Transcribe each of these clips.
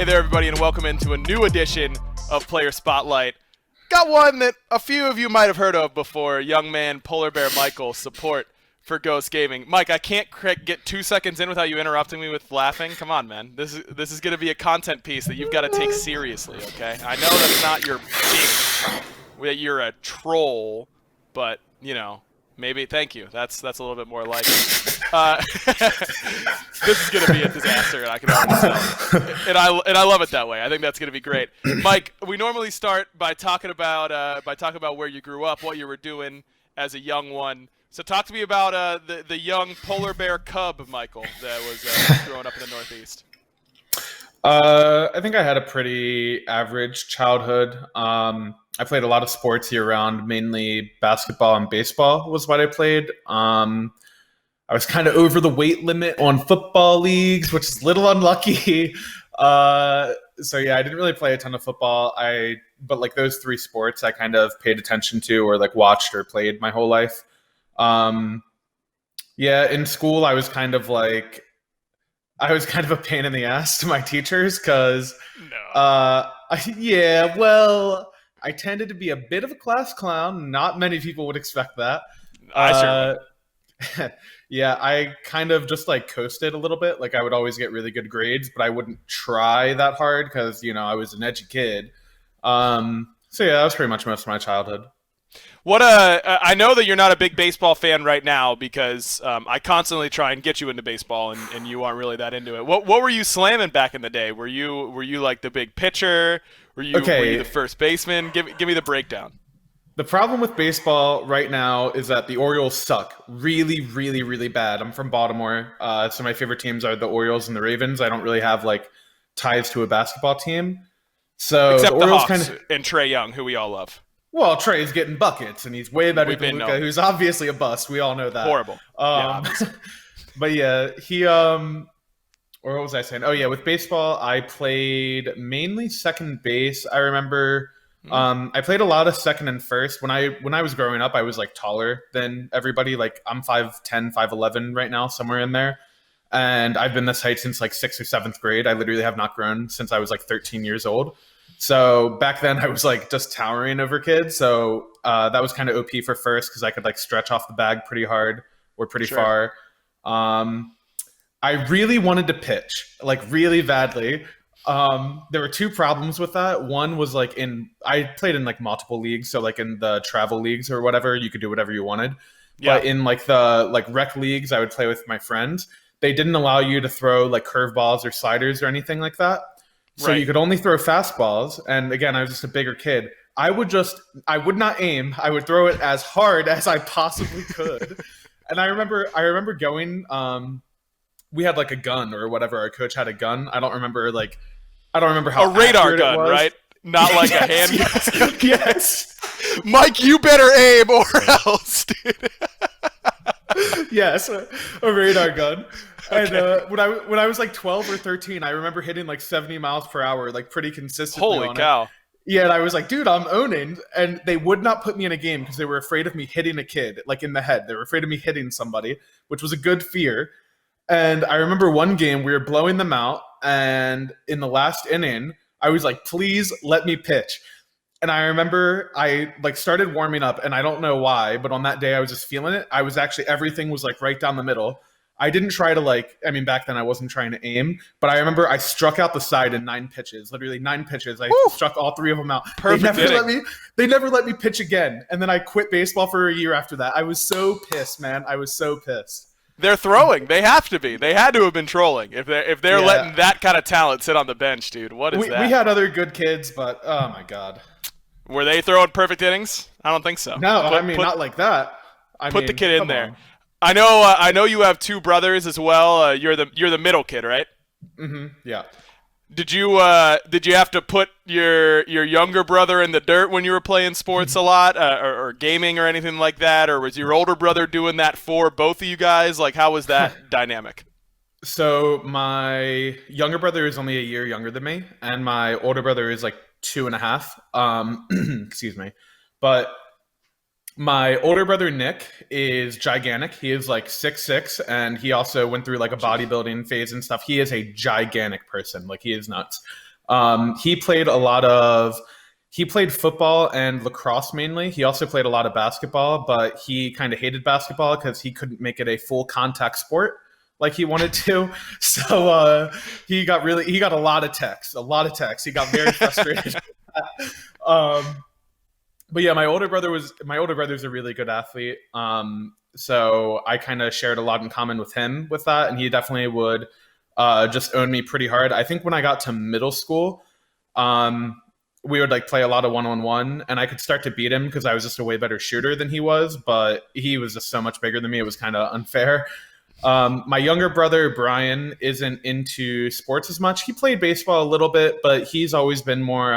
there, everybody, and welcome into a new edition of Player Spotlight. Got one that a few of you might have heard of before, young man PolarBearMike, support for Ghost Gaming. Mike, I can't get 2 seconds in without you interrupting me with laughing. Come on, man. This is going to be a content piece that you've got to take seriously, okay? I know that's not your thing, that you're a troll, but, you know, maybe. Thank you. That's a little bit more like it. This is going to be a disaster, and I can already tell. And I love it that way. I think that's going to be great. Mike, we normally start by talking about where you grew up, what you were doing as a young one. So talk to me about the young polar bear cub, Michael, that was growing up in the Northeast. I think I had a pretty average childhood. I played a lot of sports year-round, mainly basketball and baseball was what I played. I was kind of over the weight limit on football leagues, which is a little unlucky. So yeah, I didn't really play a ton of football. But like those three sports I kind of paid attention to or like watched or played my whole life. Yeah, in school I was kind of a pain in the ass to my teachers because I tended to be a bit of a class clown. Not many people would expect that. I sure Yeah, I kind of just like coasted a little bit. Like I would always get really good grades, but I wouldn't try that hard because, you know, I was an edgy kid. So yeah, that was pretty much most of my childhood. I know that you're not a big baseball fan right now because I constantly try and get you into baseball, and you aren't really that into it. What were you slamming back in the day? Were you like the big pitcher? Were you the first baseman? Give me the breakdown. The problem with baseball right now is that the Orioles suck really, really, really bad. I'm from Baltimore, so my favorite teams are the Orioles and the Ravens. I don't really have like ties to a basketball team. So except the Hawks kind of, and Trae Young, who we all love. Well, Trey's getting buckets, and he's way better than Luka, who's obviously a bust. We all know that. Horrible. But yeah, or what was I saying? Oh yeah, with baseball, I played mainly second base. I remember I played a lot of second and first. When I was growing up, I was like taller than everybody. Like I'm 5'10", 5'11" right now, somewhere in there. And I've been this height since like 6th or 7th grade. I literally have not grown since I was like 13 years old. So back then I was like just towering over kids. So that was kind of OP for first because I could like stretch off the bag pretty hard or pretty far. I really wanted to pitch, like really badly. There were two problems with that. One was like I played in like multiple leagues. So like in the travel leagues or whatever, you could do whatever you wanted. Yeah. But in like the like rec leagues, I would play with my friends. They didn't allow you to throw like curveballs or sliders or anything like that. So you could only throw fastballs. And again, I was just a bigger kid. I would not aim. I would throw it as hard as I possibly could. And I remember going, we had like a gun or whatever. Our coach had a gun. I don't remember how a radar gun, right? Not like a handgun. Yes. Mike, you better aim or else, dude. Yes, a radar gun. Okay. And when I was like 12 or 13, I remember hitting like 70 miles per hour, like pretty consistently. Holy cow. Yeah, and I was like, dude, I'm owning. And they would not put me in a game because they were afraid of me hitting a kid, like in the head. They were afraid of me hitting somebody, which was a good fear. And I remember one game, we were blowing them out. And in the last inning, I was like, please let me pitch. And I remember I like started warming up, and I don't know why, but on that day I was just feeling it. Everything was like right down the middle. I didn't try to back then I wasn't trying to aim, but I remember I struck out the side in 9 pitches, literally 9 pitches. I struck all 3 of them out. Perfect. They never let me pitch again. And then I quit baseball for a year after that. I was so pissed, man. I was so pissed. They're throwing. They have to be. They had to have been trolling. If they're letting that kind of talent sit on the bench, dude, what is that? We had other good kids, but oh my God. Were they throwing perfect innings? I don't think so. No, not like that. Put the kid in there. I know you have 2 brothers as well. You're the middle kid, right? Mm-hmm. Yeah. Did you have to put your younger brother in the dirt when you were playing sports a lot, or gaming or anything like that, or was your older brother doing that for both of you guys? Like, how was that dynamic? So my younger brother is only a year younger than me, and my older brother is like 2.5. Excuse me, but my older brother Nick is gigantic. He is like 6'6", and he also went through like a bodybuilding phase and stuff. He is a gigantic person. Like, he is nuts. He played football and lacrosse mainly. He also played a lot of basketball, but he kind of hated basketball because he couldn't make it a full contact sport like he wanted to. So he got a lot of texts. He got very frustrated. But yeah, my older brother's a really good athlete. So I kind of shared a lot in common with him with that, and he definitely would just own me pretty hard. I think when I got to middle school, we would like play a lot of one-on-one, and I could start to beat him because I was just a way better shooter than he was, but he was just so much bigger than me. It was kind of unfair. My younger brother, Brian, isn't into sports as much. He played baseball a little bit, but he's always been more,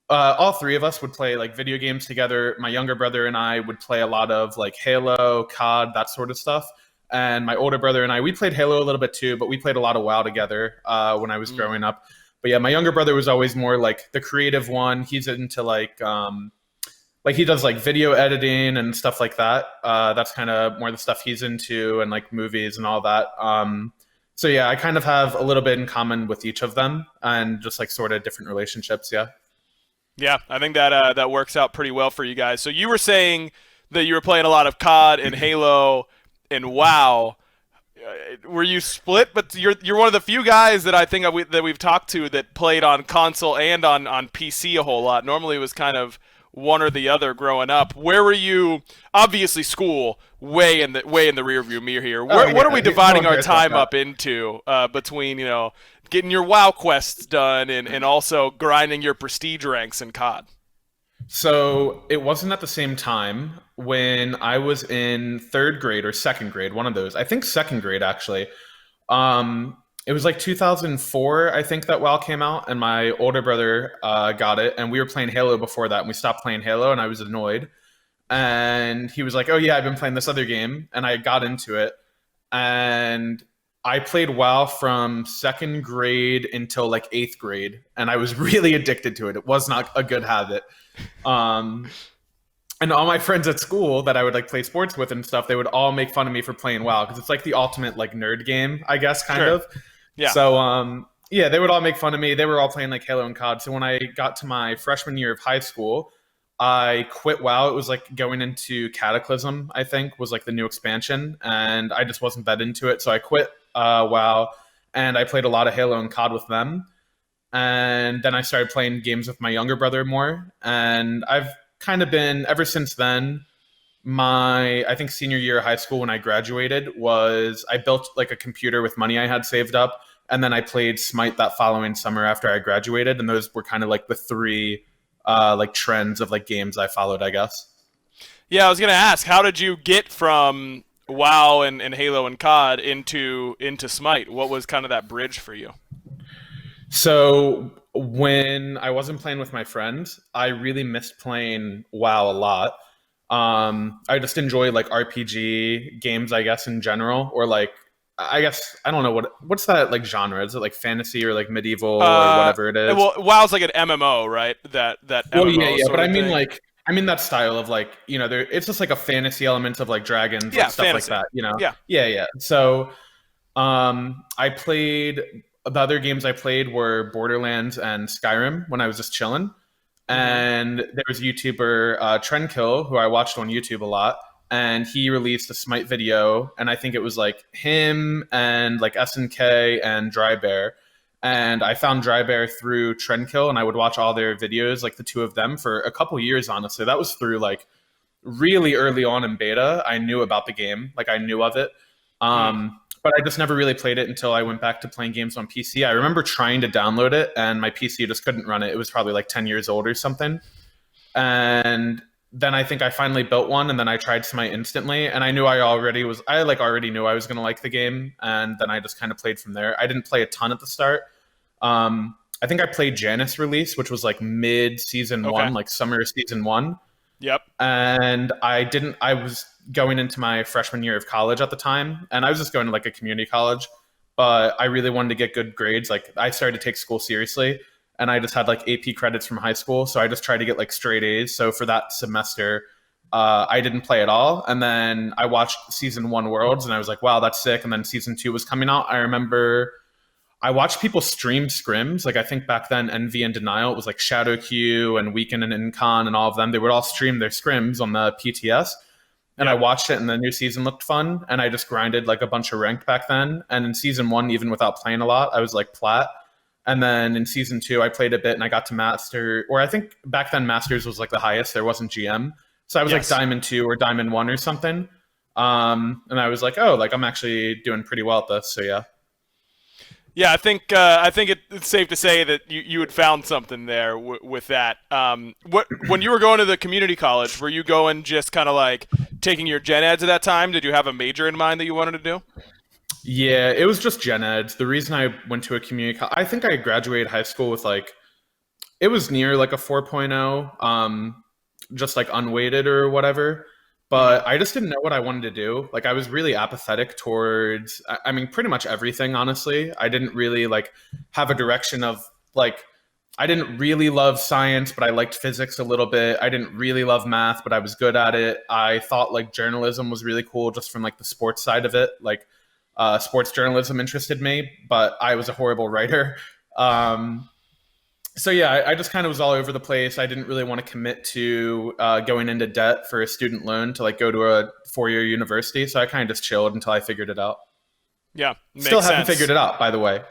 all three of us would play like video games together. My younger brother and I would play a lot of like Halo, COD, that sort of stuff. And my older brother and I, we played Halo a little bit too, but we played a lot of WoW together when I was growing up. But yeah, my younger brother was always more like the creative one. He's into like he does like video editing and stuff like that. That's kind of more the stuff he's into, and like movies and all that. So yeah, I kind of have a little bit in common with each of them, and just like sort of different relationships. Yeah. Yeah, I think that that works out pretty well for you guys. So you were saying that you were playing a lot of COD and Halo and WoW. Were you split? But you're one of the few guys that I think that we've talked to that played on console and on PC a whole lot. Normally it was kind of one or the other growing up. Where were you? Obviously, school way in the rearview mirror here. What are we dividing our time up into between getting your WoW quests done and also grinding your prestige ranks in COD? So it wasn't at the same time. When I was in third grade or second grade, one of those. I think second grade actually. It was like 2004, I think, that WoW came out, and my older brother got it, and we were playing Halo before that, and we stopped playing Halo, and I was annoyed. And he was like, "Oh yeah, I've been playing this other game," and I got into it, and I played WoW from second grade until like eighth grade, and I was really addicted to it. It was not a good habit. And all my friends at school that I would like play sports with and stuff, they would all make fun of me for playing WoW because it's like the ultimate like nerd game, I guess, kind of. Yeah. So yeah, they would all make fun of me. They were all playing like Halo and COD. So when I got to my freshman year of high school, I quit WoW. It was like going into Cataclysm, I think, was like the new expansion, and I just wasn't that into it. So I quit WoW, and I played a lot of Halo and COD with them. And then I started playing games with my younger brother more, and I've kind of been ever since then. I think senior year of high school when I graduated was I built like a computer with money I had saved up, and then I played Smite that following summer after I graduated, and those were kind of like the three like trends of like games I followed, I guess. Yeah, I was gonna ask, how did you get from WoW and Halo and COD into Smite? What was kind of that bridge for you? So when I wasn't playing with my friends, I really missed playing WoW a lot. I just enjoy like RPG games, I guess, in general, or like I guess I don't know what's that like genre? Is it like fantasy or like medieval or whatever it is? Well, WoW's like an MMO, right? That well, MMO yeah, but I mean thing. I mean that style of like it's just like a fantasy element of like dragons and stuff fantasy. like that. Yeah. Yeah. So I played the other games I played were Borderlands and Skyrim when I was just chilling. And there was a YouTuber, Trendkill, who I watched on YouTube a lot, and he released a Smite video, and I think it was like him and like SNK and Drybear. And I found Drybear through Trendkill, and I would watch all their videos, like the two of them, for a couple years, honestly. That was through like really early on in beta. I knew about the game, like I knew of it. But I just never really played it until I went back to playing games on PC. I remember trying to download it, and my PC just couldn't run it. It was probably like 10 years old or something. And then I think I finally built one, and then I tried Smite instantly, and I already knew I was going to like the game, and then I just kind of played from there. I didn't play a ton at the start. I think I played Janus release, which was like mid-season one, like summer season one. Yep. And I was going into my freshman year of college at the time, and I was just going to like a community college, but I really wanted to get good grades. Like I started to take school seriously, and I just had like AP credits from high school. So I just tried to get like straight A's. So for that semester, I didn't play at all. And then I watched season one Worlds, and I was like, wow, that's sick. And then season two was coming out. I remember I watched people stream scrims. Like I think back then, Envy and Denial, it was like Shadow Q and Weekend and Incon and all of them. They would all stream their scrims on the PTS. And I Yep. watched it, and the new season looked fun. And I just grinded like a bunch of ranked back then. And in season 1, even without playing a lot, I was like plat. And then in season 2, I played a bit, and I got to master. Or I think back then masters was like the highest. There wasn't GM, so I was Yes. like Diamond 2 or Diamond 1 or something. And I was like, oh, like I'm actually doing pretty well at this. So yeah. Yeah, I think it's safe to say that you had found something there with that. When you were going to the community college, were you going just kind of like taking your gen eds at that time? Did you have a major in mind that you wanted to do? Yeah, it was just gen eds. The reason I went to a I think I graduated high school with like, it was near like a 4.0, just like unweighted or whatever. But I just didn't know what I wanted to do. Like I was really apathetic towards, I mean, pretty much everything, honestly. I didn't really like have a direction of like, I didn't really love science, but I liked physics a little bit. I didn't really love math, but I was good at it. I thought like journalism was really cool just from like the sports side of it. Like sports journalism interested me, but I was a horrible writer. So yeah, I just kind of was all over the place. I didn't really want to commit to going into debt for a student loan to like go to a 4-year university. So I kind of just chilled until I figured it out. Yeah, makes Still haven't sense. figured it out, by the way.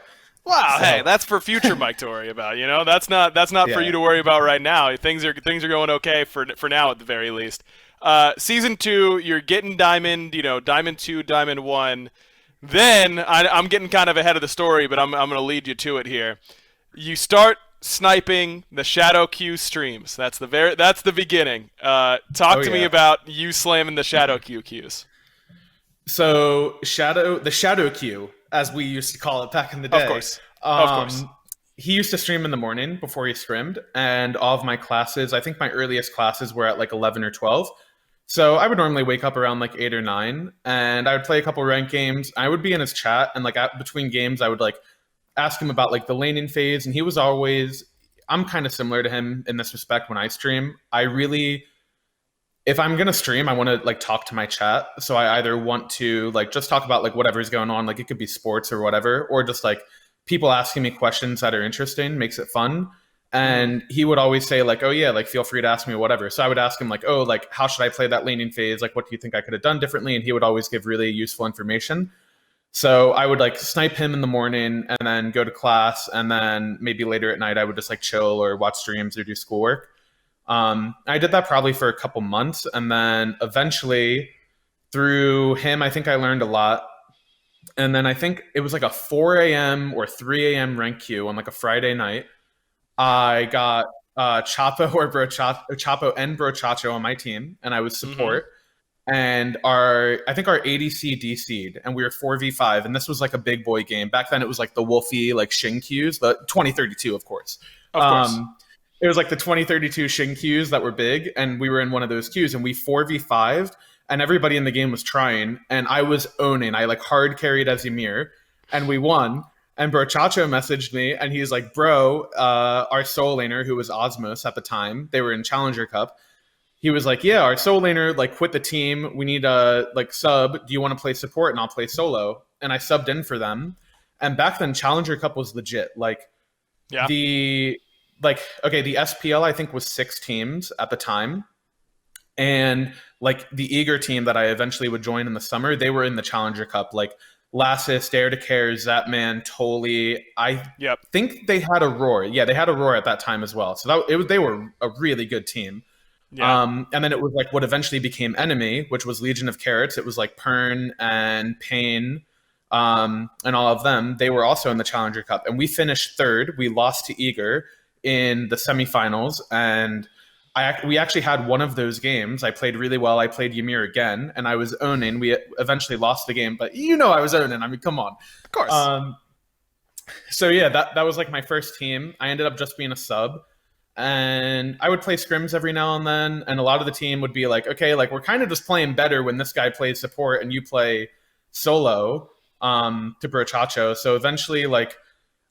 Wow, So hey, that's for future Mike to worry about. You know, that's not for yeah. you to worry about right now. Things are going okay for now at the very least. Season 2, you're getting Diamond, Diamond 2, Diamond 1. Then I'm getting kind of ahead of the story, but I'm going to lead you to it here. You start sniping the Shadow Q streams. That's the beginning. Talk Oh to me yeah. about you slamming the Shadow Q Qs. So the Shadow Q, as we used to call it back in the Of day. course, of course. He used to stream in the morning before he scrimmed, and all of my classes, I think my earliest classes were at like 11 or 12. So I would normally wake up around like 8 or 9, and I would play a couple ranked games. I would be in his chat, and like between games, I would like ask him about like the laning phase, and he was always, I'm kind of similar to him in this respect. When I stream, I really, if I'm gonna stream, I want to like talk to my chat. So I either want to like just talk about like whatever's going on, like it could be sports or whatever, or just like people asking me questions that are interesting, makes it fun. And he would always say like, oh yeah, like feel free to ask me whatever. So I would ask him like, oh, like how should I play that laning phase, like what do you think I could have done differently? And he would always give really useful information. So I would like snipe him in the morning and then go to class, and then maybe later at night I would just like chill or watch streams or do schoolwork. I did that probably for a couple months, and then eventually through him, I think I learned a lot. And then I think it was like a 4 a.m. or 3 a.m. rank queue on like a Friday night. I got Chapo or Chapo and Bro Chacho on my team, and I was support. And I think our ADC DC'd, and we were 4v5, and this was like a big boy game. Back then it was like the Wolfie like Shin queues, the 2032, of course. Of course. It was like the 2032 Shin queues that were big, and we were in one of those queues, and we 4v5'd, and everybody in the game was trying, and I was owning. I like hard carried as Ymir, and we won. And Bro Chacho messaged me, and he's like, bro, our soul laner, who was Osmos at the time, they were in Challenger Cup. He was like, yeah, our soul laner like quit the team. We need a like sub. Do you want to play support? And I'll play solo. And I subbed in for them. And back then, Challenger Cup was legit. Like Yeah. the SPL I think was 6 teams at the time. And like the Eager team that I eventually would join in the summer, they were in the Challenger Cup. Like Lassus, Dare to Care, Zapman, Toli. I think they had a Roar. Yeah, they had a Roar at that time as well. So they were a really good team. Yeah. And then it was like what eventually became Enemy, which was Legion of Carrots. It was like Pern and Pain, and all of them. They were also in the Challenger Cup, and we finished 3rd. We lost to Eager in the semifinals, and we actually had one of those games. I played really well. I played Ymir again, and I was owning. We eventually lost the game, but I was owning. I mean, come on. Of course. So yeah, that was like my first team. I ended up just being a sub. And I would play scrims every now and then, and a lot of the team would be like, okay, like we're kind of just playing better when this guy plays support and you play solo to Bro Chacho. So eventually, like,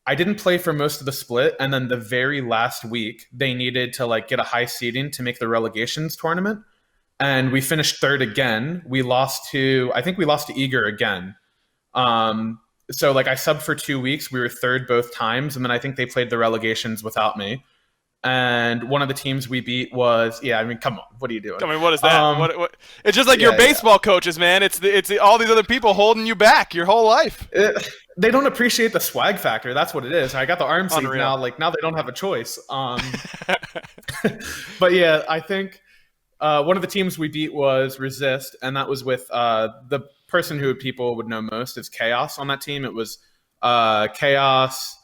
I didn't play for most of the split, and then the very last week they needed to like get a high seeding to make the relegations tournament, and we finished 3rd again. I think we lost to Eager again. so like I subbed for 2 weeks. We were third both times, and then I think they played the relegations without me. And one of the teams we beat was, yeah, I mean, come on, what are you doing? I mean, what is that? What? It's just like your Yeah, yeah. baseball coaches, man. It's all these other people holding you back your whole life. They don't appreciate the swag factor. That's what it is. I got the arm sleeve Unreal. now. Like now they don't have a choice. But yeah, I think one of the teams we beat was Resist, and that was with the person who people would know most is Chaos on that team. It was Chaos,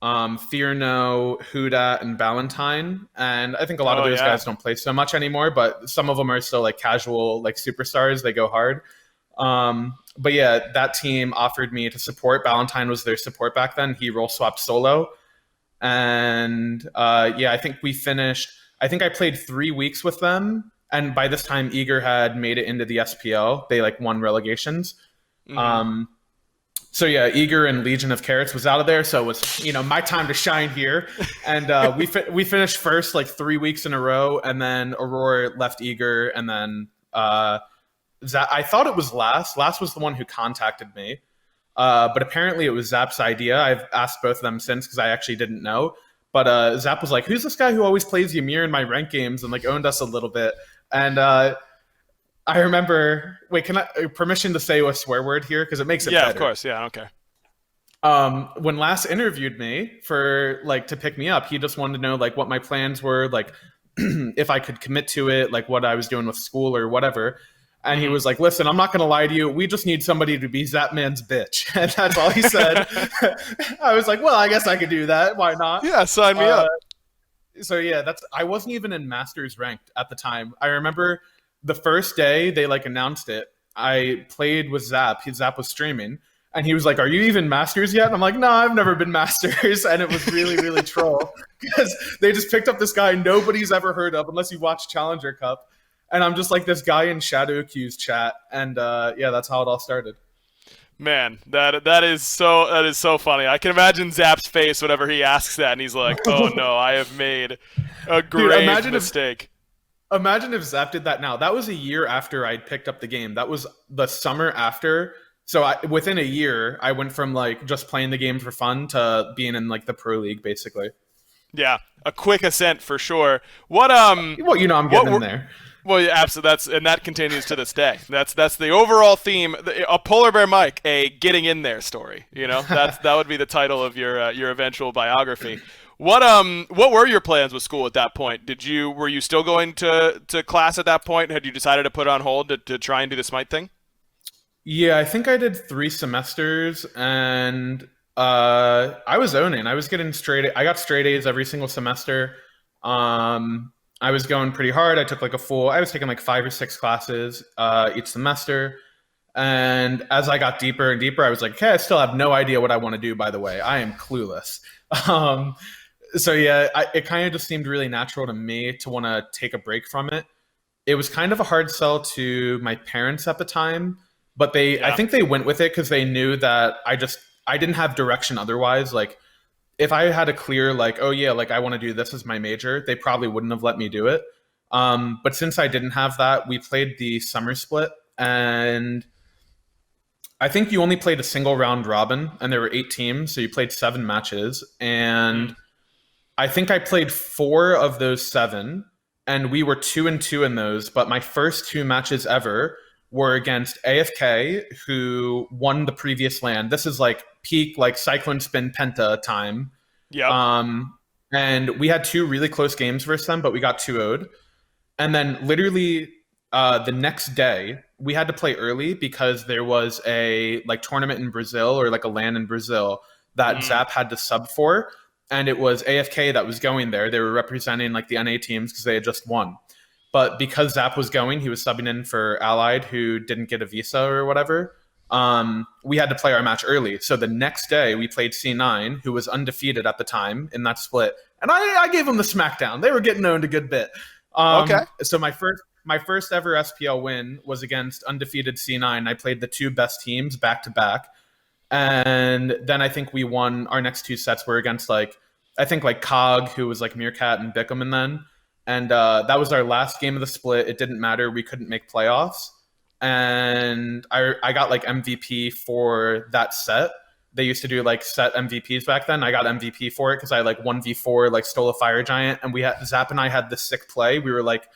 Fear No, Huda, and Valentine. And I think a lot of those guys don't play so much anymore, but some of them are still like casual, like superstars. They go hard. But yeah, that team offered me to support. Valentine was their support back then. He role swapped solo. And yeah, I think we finished. I think I played 3 weeks with them, and by this time, Eager had made it into the SPL. They like won relegations. So yeah, Eager and Legion of Carrots was out of there, so it was my time to shine here. And we finished first like 3 weeks in a row, and then Aurora left Eager, and then I thought it was Last. Last was the one who contacted me. But apparently it was Zap's idea. I've asked both of them since because I actually didn't know. But Zap was like, "Who's this guy who always plays Ymir in my ranked games?" and like owned us a little bit. And I remember. Wait, can I permission to say a swear word here because it makes it better? Yeah, of course. Yeah, I don't care. When Last interviewed me for like to pick me up, he just wanted to know like what my plans were, like if I could commit to it, like what I was doing with school or whatever. And he was like, "Listen, I'm not going to lie to you. We just need somebody to be Zapman's bitch." And that's all he said. I was like, well, I guess I could do that. Why not? Yeah, sign me up. So yeah, I wasn't even in Masters ranked at the time. I remember the first day they like announced it, I played with Zap. Zap was streaming. And he was like, "Are you even Masters yet?" And I'm like, "No, I've never been Masters." And it was really, really troll. Because they just picked up this guy nobody's ever heard of unless you watch Challenger Cup. And I'm just like this guy in Shadow Q's chat, and yeah, that's how it all started. Man, that is so funny. I can imagine Zap's face whenever he asks that, and he's like, "Oh no, I have made a grave mistake." Imagine if Zap did that now. That was a year after I'd picked up the game. That was the summer after. So within a year, I went from like just playing the game for fun to being in like the pro league, basically. Yeah, a quick ascent for sure. What Well, I'm getting in there. Well, yeah, absolutely. That continues to this day. That's the overall theme. A PolarBearMike, a getting in there story. That would be the title of your eventual biography. What were your plans with school at that point? Were you still going to class at that point? Had you decided to put it on hold to try and do the Smite thing? Yeah, I think I did 3 semesters, and I was owning. I was getting I got straight A's every single semester. I was going pretty hard. I was taking like 5 or 6 classes each semester. And as I got deeper and deeper, I was like, okay, I still have no idea what I want to do, by the way. I am clueless. So yeah, it kind of just seemed really natural to me to want to take a break from it. It was kind of a hard sell to my parents at the time, but I think they went with it because they knew that I didn't have direction otherwise. Like, if I had a clear, like, oh yeah, like I want to do this as my major, they probably wouldn't have let me do it. But since I didn't have that, we played the summer split, and I think you only played a single round robin, and there were 8 teams, so you played 7 matches. And I think I played 4 of those 7, and we were 2-2 in those. But my first 2 matches ever were against AFK, who won the previous land. This is like peak like Cyclone Spin Penta time. Yeah. And we had 2 really close games versus them, but we got 2-0'd. And then literally the next day, we had to play early because there was a like tournament in Brazil or like a LAN in Brazil that Zap had to sub for. And it was AFK that was going there. They were representing like the NA teams because they had just won. But because Zap was going, he was subbing in for Allied, who didn't get a visa or whatever. We had to play our match early. So the next day we played C9, who was undefeated at the time in that split. And I gave them the smackdown. They were getting owned a good bit. Okay. So my first ever SPL win was against undefeated C9. I played the 2 best teams back to back. And then I think we won our next 2 sets were against like Cog, who was like Meerkat and Bickham then. And that was our last game of the split. It didn't matter. We couldn't make playoffs. And I got like MVP for that set. they used to do like set MVPs back then. I got MVP for it because I like 1v4 like stole a fire giant, and we had Zap and I had this sick play. We were like,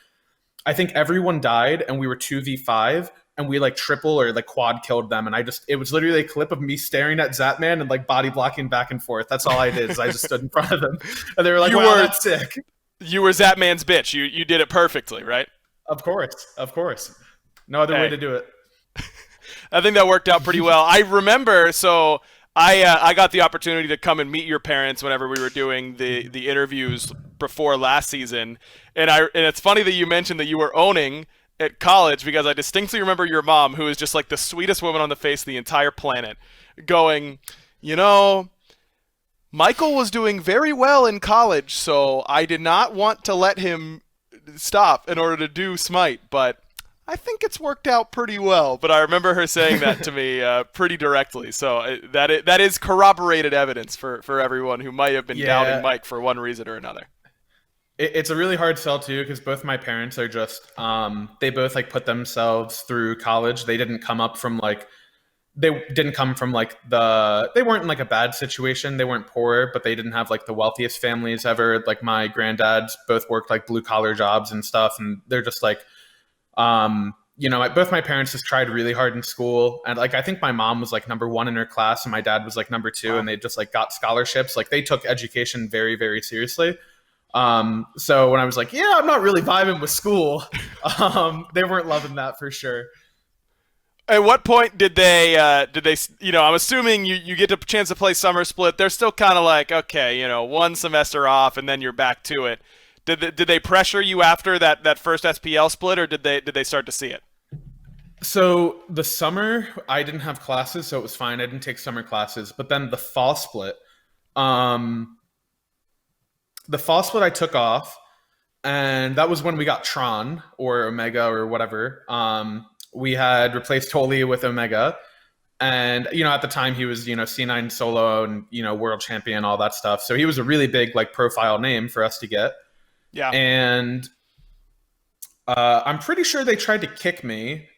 I think everyone died, and we were 2v5, and we like triple or like quad killed them. And it was literally a clip of me staring at Zapman and like body blocking back and forth. That's all I did is I just stood in front of them, and they were like, "Wow, that's sick." You were Zapman's bitch. You did it perfectly, right? Of course. No other way to do it. I think that worked out pretty well. I remember, so I got the opportunity to come and meet your parents whenever we were doing the interviews before last season, and it's funny that you mentioned that you were owning at college, because I distinctly remember your mom, who is just like the sweetest woman on the face of the entire planet, going, Michael was doing very well in college, so I did not want to let him stop in order to do Smite, but I think it's worked out pretty well. But I remember her saying that to me pretty directly. So that is corroborated evidence for everyone who might have been doubting Mike for one reason or another. It's a really hard sell too, because both my parents are just they both like put themselves through college. They didn't come from like they weren't in like a bad situation. They weren't poor, but they didn't have like the wealthiest families ever. Like my granddads both worked like blue collar jobs and stuff, and they're just like both my parents just tried really hard in school, and like I think my mom was like number 1 in her class and my dad was like number 2. Wow. And they just like got scholarships. Like they took education very, very seriously. So when I was like, I'm not really vibing with school, they weren't loving that for sure. At what point did they I'm assuming you get a chance to play summer split. They're still kind of like, okay, one semester off and then you're back to it. Did they pressure you after that first SPL split, or did they start to see it? So the summer I didn't have classes, so it was fine. I didn't take summer classes. But then the fall split, I took off, and that was when we got Tron or Omega or whatever. We had replaced Toli with Omega, and at the time he was C9 solo and world champion, all that stuff. So he was a really big like profile name for us to get. Yeah. And I'm pretty sure they tried to kick me,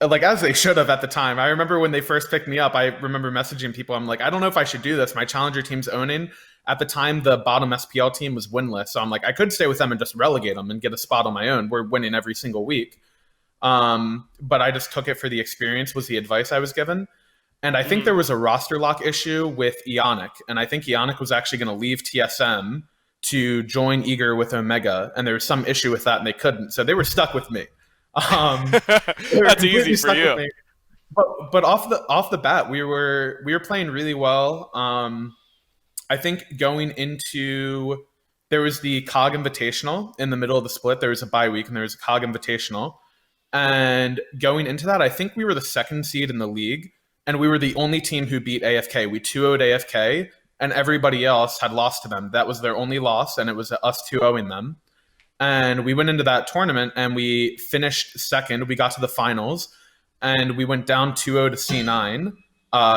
like as they should have at the time. I remember when they first picked me up, I remember messaging people. I'm like, I don't know if I should do this. My challenger team's owning. At the time, the bottom SPL team was winless. So I'm like, I could stay with them and just relegate them and get a spot on my own. We're winning every single week. But I just took it for the experience, was the advice I was given. And I think there was a roster lock issue with EUnited. And I think EUnited was actually going to leave TSM to join Eager with Omega, and there was some issue with that, and they couldn't, so they were stuck with me. That's easy for you. But off the bat, we were playing really well. I think going into, there was the COG Invitational in the middle of the split. There was a bye week, and there was a COG Invitational. And going into that, I think we were the 2nd seed in the league, and we were the only team who beat AFK. We 2-0'd AFK. And everybody else had lost to them. That was their only loss, and it was us 2-0ing them. And we went into that tournament, and we finished 2nd. We got to the finals, and we went down 2-0 to C9,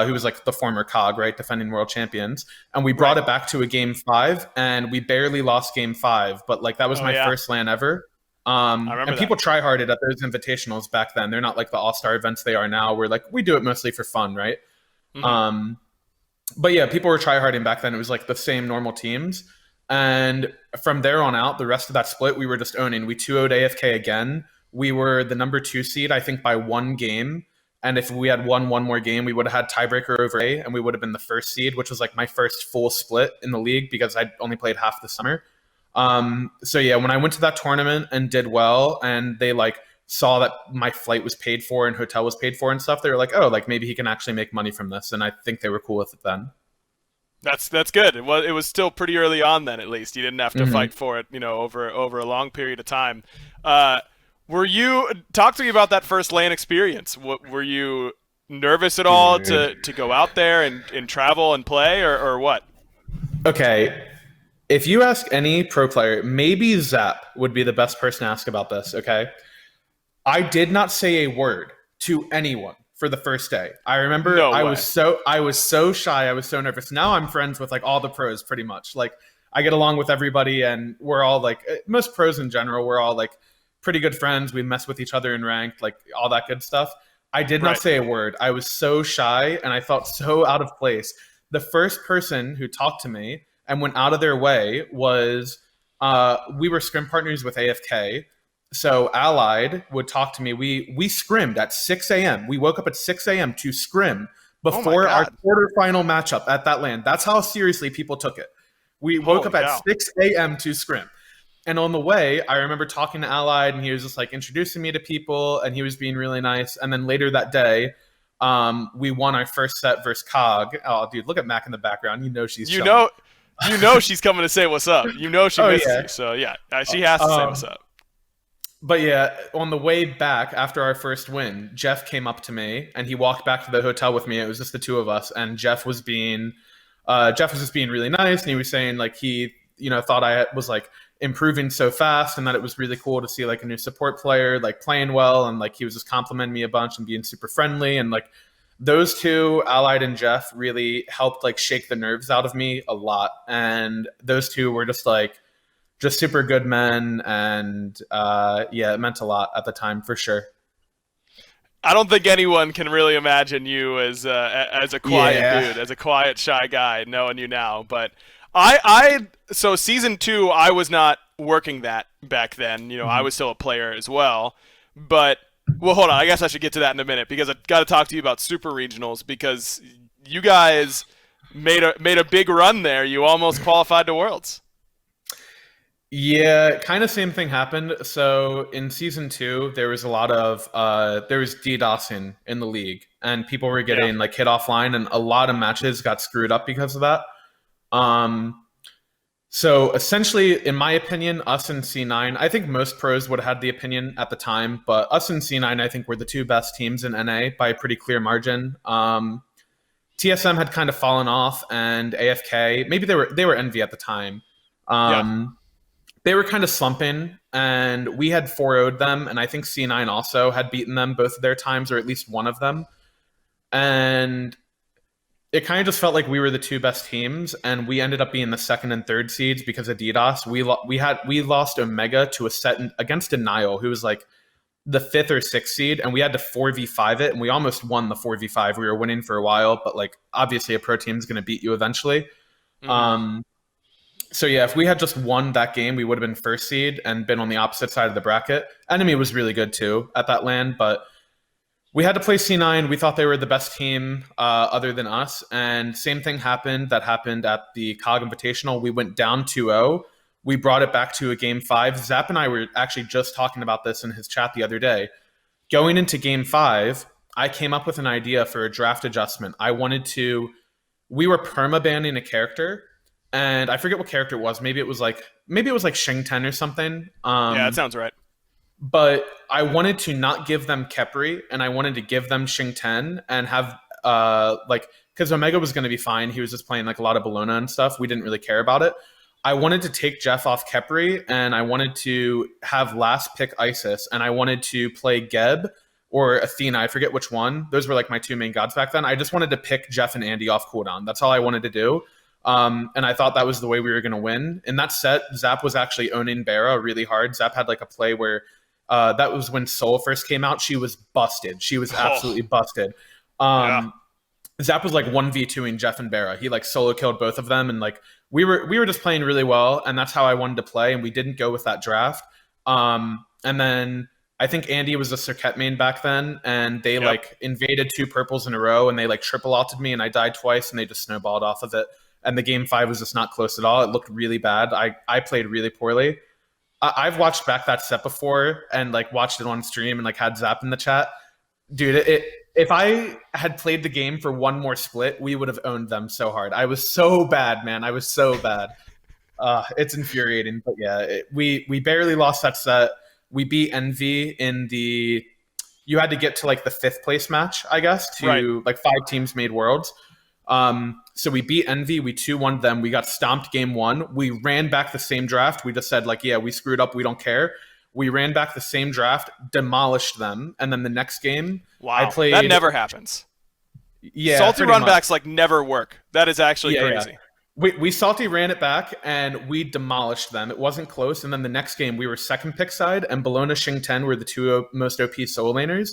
who was like the former COG, right, defending world champions. And we brought it back to a game 5, and we barely lost game 5. But like that was my first LAN ever. I remember and people try-harded at those invitationals back then. They're not like the all-star events they are now, where like we do it mostly for fun, right? Mm-hmm. But yeah, people were tryharding back then. It was like the same normal teams. And from there on out, the rest of that split, we were just owning. We 2-0'd AFK again. We were the number 2 seed, I think, by 1 game. And if we had won one more game, we would have had tiebreaker over A, and we would have been the 1st seed, which was like my first full split in the league because I only played half the summer. So yeah, when I went to that tournament and did well, and they like saw that my flight was paid for and hotel was paid for and stuff, they were like, oh, like maybe he can actually make money from this. And I think they were cool with it then. That's good. It was still pretty early on then, at least. You didn't have to fight for it, over a long period of time. Talk to me about that first LAN experience. Were you nervous at all to go out there and travel and play, or what? Okay. If you ask any pro player, maybe Zap would be the best person to ask about this, okay? I did not say a word to anyone for the first day. I remember I was so shy. I was so nervous. Now I'm friends with like all the pros pretty much. Like I get along with everybody, and we're all like, most pros in general, we're all like pretty good friends. We mess with each other in ranked, like all that good stuff. I did not say a word. I was so shy and I felt so out of place. The first person who talked to me and went out of their way was we were scrim partners with AFK. So Allied would talk to me. We scrimmed at 6 a.m. We woke up at 6 a.m. to scrim before our quarterfinal matchup at that LAN. That's how seriously people took it. We woke up at 6 a.m. to scrim. And on the way, I remember talking to Allied, and he was just like introducing me to people, and he was being really nice. And then later that day, we won our first set versus Cog. Oh, dude, look at Mac in the background. You know she's chilling. You know she's coming to say what's up. You know she misses you. So yeah, she has to say what's up. But yeah, on the way back after our first win, Jeff came up to me and he walked back to the hotel with me. It was just the two of us, and Jeff was just being really nice, and he was saying like he, thought I was like improving so fast and that it was really cool to see like a new support player like playing well, and like he was just complimenting me a bunch and being super friendly, and like those two, Allied and Jeff, really helped like shake the nerves out of me a lot. And those two were just super good men, and it meant a lot at the time for sure. I don't think anyone can really imagine you as a quiet dude, as a quiet, shy guy, knowing you now. But so season 2, I was not working that back then. I was still a player as well. But well, hold on. I guess I should get to that in a minute, because I got to talk to you about super regionals, because you guys made a big run there. You almost qualified to Worlds. Yeah, kind of same thing happened. So in season 2, there was a lot of there was DDoSing in the league, and people were getting like hit offline, and a lot of matches got screwed up because of that. So essentially, in my opinion, us and C9, I think most pros would have had the opinion at the time, but us and C9, I think, were the two best teams in NA by a pretty clear margin. TSM had kind of fallen off, and AFK, maybe they were envy at the time. They were kind of slumping, and we had 4-0'd them, and I think C9 also had beaten them both of their times, or at least one of them. And it kind of just felt like we were the two best teams, and we ended up being the second and third seeds because of DDoS. We lost Omega to a set against Denial, who was like the 5th or 6th seed, and we had to 4v5 it, and we almost won the 4v5. We were winning for a while, but like obviously a pro team is going to beat you eventually. So yeah, if we had just won that game, we would have been first seed and been on the opposite side of the bracket. Enemy was really good too at that LAN, but we had to play C9. We thought they were the best team other than us. And same thing happened at the COG Invitational. We went down 2-0. We brought it back to a game 5. Zap and I were actually just talking about this in his chat the other day. Going into game 5, I came up with an idea for a draft adjustment. We were perma-banning a character, and I forget what character it was. Maybe it was like Shing 10 or something. Yeah, that sounds right. But I wanted to not give them Kepri, and I wanted to give them Shing 10 and have because Omega was going to be fine. He was just playing like a lot of Bologna and stuff. We didn't really care about it. I wanted to take Jeff off Kepri, and I wanted to have last pick Isis, and I wanted to play Geb or Athena. I forget which one. Those were like my two main gods back then. I just wanted to pick Jeff and Andy off cooldown. That's all I wanted to do. And I thought that was the way we were going to win. In that set, Zap was actually owning Bara really hard. Zap had like a play where that was when Soul first came out. She was busted. She was absolutely busted. Zap was like 1v2ing Jeff and Bara. He like solo killed both of them, and like we were just playing really well, and that's how I wanted to play, and we didn't go with that draft. And then I think Andy was a Circuit main back then, and they like invaded 2 purples in a row, and they like triple ulted me, and I died twice, and they just snowballed off of it. And the game 5 was just not close at all. It looked really bad. I played really poorly. I've watched back that set before and like watched it on stream and like had Zap in the chat. Dude, if I had played the game for one more split, we would have owned them so hard. I was so bad, man. I was so bad. It's infuriating. But yeah, we barely lost that set. We beat Envy in the... You had to get to like the 5th place match, I guess, to like 5 teams made Worlds. So we beat Envy, we 2-1 them, we got stomped game 1, we ran back the same draft, we just said like, yeah, we screwed up, we don't care. We ran back the same draft, demolished them, and then the next game, I played... That never happens. Yeah, salty runbacks like never work. That is actually crazy. Yeah. We salty ran it back, and we demolished them. It wasn't close, and then the next game, we were second pick side, and Bologna Shing 10 were the 2 most OP solo laners.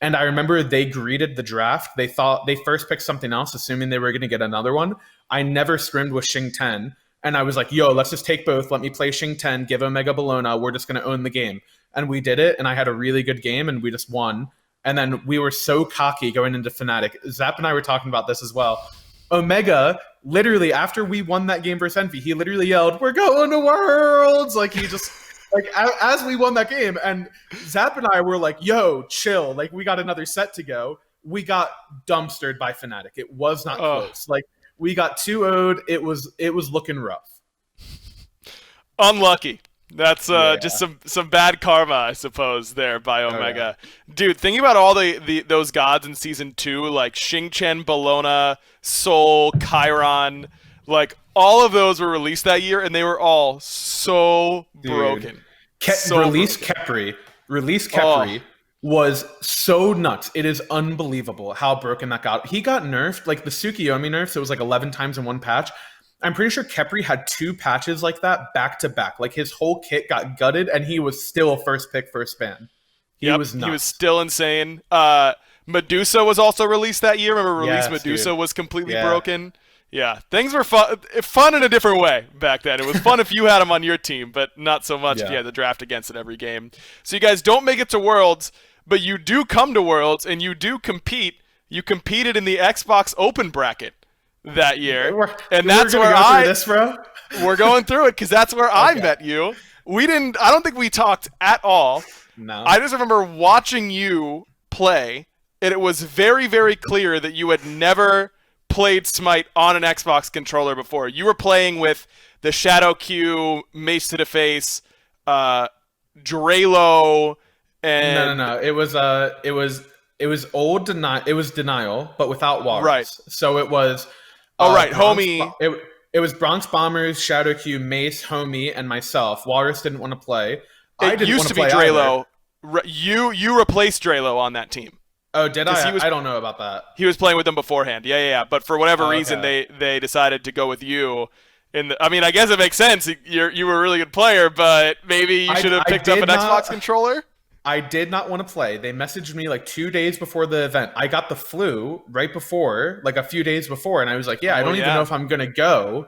And I remember they greeted the draft. They thought they first picked something else, assuming they were going to get another one. I never scrimmed with Xing 10. And I was like, yo, let's just take both. Let me play Xing 10, give Omega Bologna. We're just going to own the game. And we did it. And I had a really good game and we just won. And then we were so cocky going into Fnatic. Zap and I were talking about this as well. Omega, literally, after we won that game versus Envy, he literally yelled, "We're going to Worlds!" Like, he just, like, as we won that game. And Zap and I were like, yo, chill. Like, we got another set to go. We got dumpstered by Fnatic. It was not close. Like, we got 2-0'd. It was looking rough. Unlucky. That's just some bad karma, I suppose, there by Omega. Dude, thinking about all those gods in Season 2, like Xingchen, Bologna, Sol, Chiron, like all of those were released that year, and they were all so broken. Release Khepri was so nuts. It is unbelievable how broken that got. He got nerfed, like the Tsukiyomi nerfs, it was like 11 times in one patch. I'm pretty sure Khepri had 2 patches like that back to back. Like his whole kit got gutted, and he was still first pick, first ban. He was nuts. He was still insane. Medusa was also released that year. Remember, Medusa was completely broken. Yeah, things were fun in a different way back then. It was fun if you had him on your team, but not so much if you had to draft against it every game. So you guys don't make it to Worlds, but you do come to Worlds, and you do compete. You competed in the Xbox Open bracket that year, and that's where we're going through it because that's where I met you. I don't think we talked at all. No, I just remember watching you play, and it was very, very clear that you had never played Smite on an Xbox controller before. You were playing with the Shadow Q, Mace to the Face, Drelo, and no. It was old Denial. It was Denial, but without Walrus. Right. So it was. Homie. It was Bronx Bombers, Shadow Q, Mace, Homie, and myself. Walrus didn't want to play. I didn't used want to play be Drelo. Either. You replaced Drelo on that team. Oh, did I? I don't know about that. He was playing with them beforehand. Yeah. But for whatever reason, they decided to go with you. I guess it makes sense. You were a really good player, but maybe you should have picked up an Xbox controller. I did not want to play. They messaged me like 2 days before the event. I got the flu right before, like a few days before, and I was like, I don't even know if I'm going to go.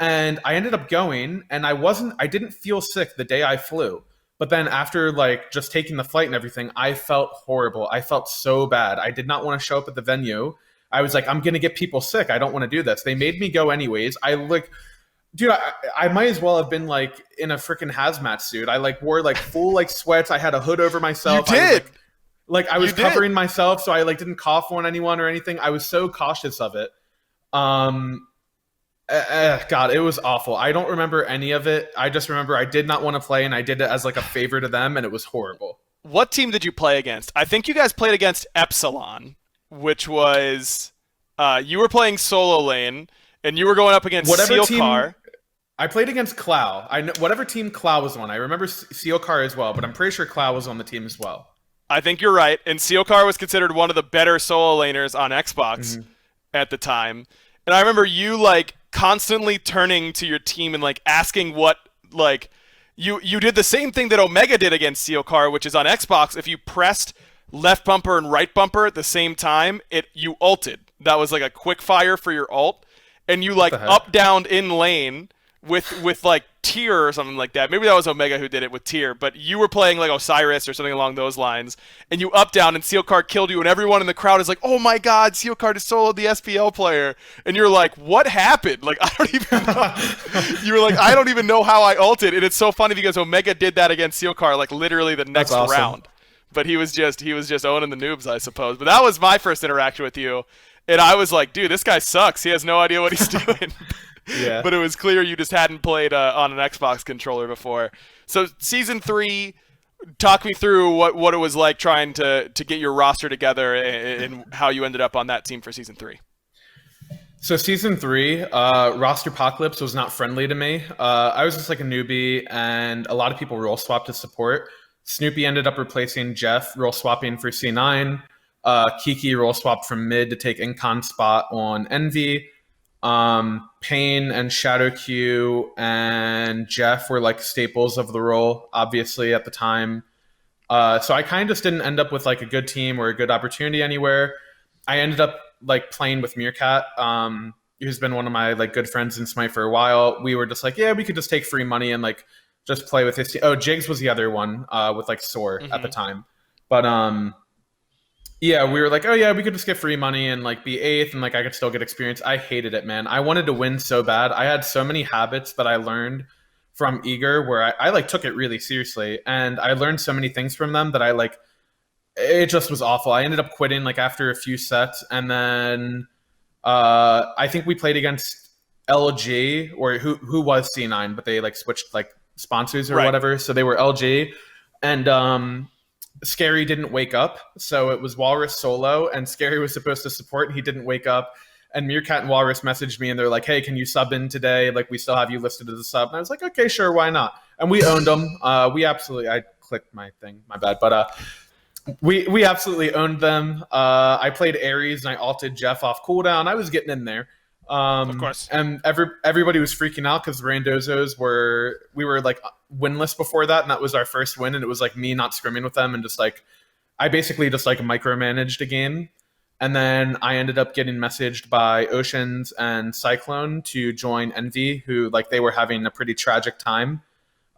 And I ended up going, and I didn't feel sick the day I flew. But then after like just taking the flight and everything, I felt horrible. I felt so bad. I did not want to show up at the venue. I was like, I'm going to get people sick. I don't want to do this. They made me go anyways. Dude, I might as well have been like in a freaking hazmat suit. I like wore like full like sweats. I had a hood over myself. You did. I was covering myself so I like didn't cough on anyone or anything. I was so cautious of it. God, it was awful. I don't remember any of it. I just remember I did not want to play, and I did it as like a favor to them, and it was horrible. What team did you play against? I think you guys played against Epsilon, which was you were playing solo lane, and you were going up against Sealcar. I played against Clow. I know whatever team Clow was on. I remember Sealcar as well, but I'm pretty sure Clow was on the team as well. I think you're right. And Sealcar was considered one of the better solo laners on Xbox at the time. And I remember you like constantly turning to your team and like asking what like you did the same thing that Omega did against Sealcar, which is on Xbox. If you pressed left bumper and right bumper at the same time, you ulted. That was like a quick fire for your ult, and you like up down in lane with like Tyr or something like that. Maybe that was Omega who did it with Tyr, but you were playing like Osiris or something along those lines, and you up down and Sealcar killed you, and everyone in the crowd is like, oh my god, Sealcar just soloed the SPL player, and you're like, what happened? Like, I don't even know. You were like, I don't even know how I ulted, and it's so funny because Omega did that against Sealcar like literally the next round. But he was just owning the noobs, I suppose. But that was my first interaction with you, and I was like, dude, this guy sucks. He has no idea what he's doing. Yeah. But it was clear you just hadn't played on an Xbox controller before. So Season 3, talk me through what it was like trying to get your roster together and how you ended up on that team for Season 3. So Season 3, Roster Apocalypse was not friendly to me. I was just like a newbie, and a lot of people role swapped to support. Snoopy ended up replacing Jeff, role swapping for C9. Kiki role swapped from mid to take Incon spot on Envy. Payne and Shadow Q and Jeff were like staples of the role, obviously at the time. So I kind of just didn't end up with like a good team or a good opportunity anywhere. I ended up like playing with Meerkat, who's been one of my like good friends in Smite for a while. We were just like, yeah, we could just take free money and like just play with his team. Oh, Jigs was the other one with like Soar at the time. But yeah, we were like, oh yeah, we could just get free money and like be eighth and like I could still get experience. I hated it, man. I wanted to win so bad. I had so many habits that I learned from Eager where I like took it really seriously, and I learned so many things from them that I like it just was awful. I ended up quitting like after a few sets, and then I think we played against LG, or who was C9, but they like switched like sponsors or whatever, so they were LG, and Scary didn't wake up, so it was Walrus solo, and Scary was supposed to support, and he didn't wake up. And Meerkat and Walrus messaged me, and they're like, "Hey, can you sub in today? Like, we still have you listed as a sub." And I was like, "Okay, sure, why not?" And we owned them. I clicked my thing, my bad, but we absolutely owned them. I played Ares, and I ulted Jeff off cooldown. I was getting in there. Of course. And everybody was freaking out because Randozos we were like winless before that, and that was our first win, and it was like me not scrimming with them, and just like I basically just like micromanaged a game. And then I ended up getting messaged by Oceans and Cyclone to join Envy, who like they were having a pretty tragic time.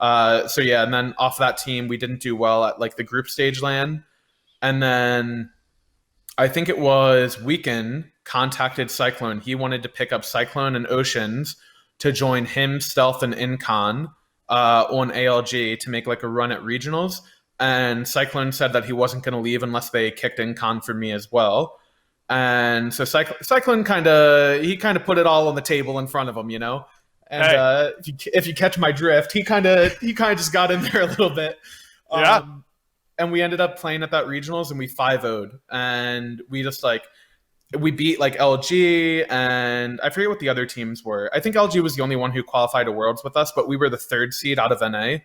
So yeah, and then off that team, we didn't do well at like the group stage LAN. And then I think it was Weekend contacted Cyclone. He wanted to pick up Cyclone and Oceans to join him, Stealth, and Incon on ALG to make like a run at regionals. And Cyclone said that he wasn't going to leave unless they kicked Incon for me as well. And so Cyclone kind of put it all on the table in front of him, you know. And hey. If you catch my drift, he kind of just got in there a little bit. Yeah. And we ended up playing at that regionals, and we 5-0'd, and we just like we beat like LG, and I forget what the other teams were. I think LG was the only one who qualified to Worlds with us, but we were the 3rd seed out of NA.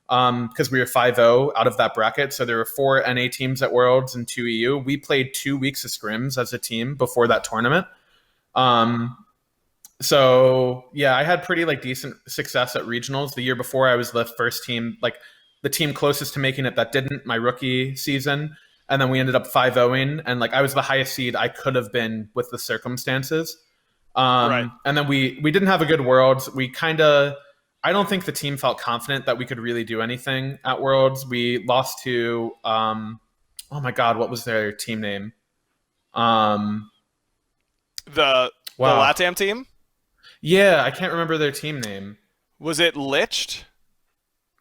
Because we were 5-0 out of that bracket. So there were 4 NA teams at Worlds and 2 EU. We played 2 weeks of scrims as a team before that tournament. So yeah, I had pretty like decent success at regionals. The year before, I was the first team, like the team closest to making it that didn't, my rookie season. And then we ended up 5-0ing, and like I was the highest seed I could have been with the circumstances. And then we didn't have a good Worlds. I don't think the team felt confident that we could really do anything at Worlds. We lost to, oh my God, what was their team name? The LATAM team? Yeah, I can't remember their team name. Was it Liched?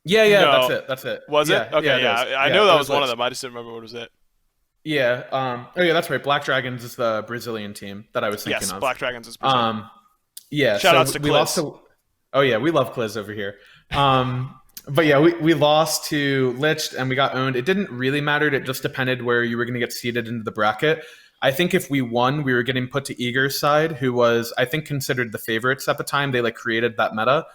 Yeah, No. that's it. Was yeah, it? Okay, yeah. I know that was one of them. I just didn't remember what was it. Yeah. Oh yeah, that's right. Black Dragons is the Brazilian team that I was thinking of. Yes, Black Dragons is Brazilian. Yeah. Shoutouts to Cliz. Oh yeah, we love Cliz over here. But yeah, we lost to Liched, and we got owned. It didn't really matter. It just depended where you were going to get seeded into the bracket. I think if we won, we were getting put to Eager's side, who was, I think, considered the favorites at the time. They like created that meta.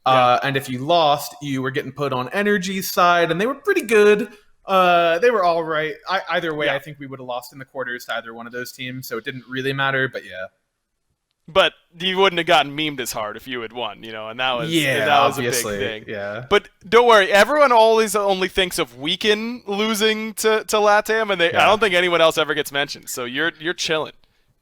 Yeah. And if you lost, you were getting put on Energy's side, and they were pretty good. They were all right. Either way, I think we would have lost in the quarters to either one of those teams, so it didn't really matter, but yeah. But you wouldn't have gotten memed as hard if you had won, you know, and that was a big thing. Yeah. But don't worry, everyone always only thinks of Weekend losing to LATAM, and I don't think anyone else ever gets mentioned. So you're chilling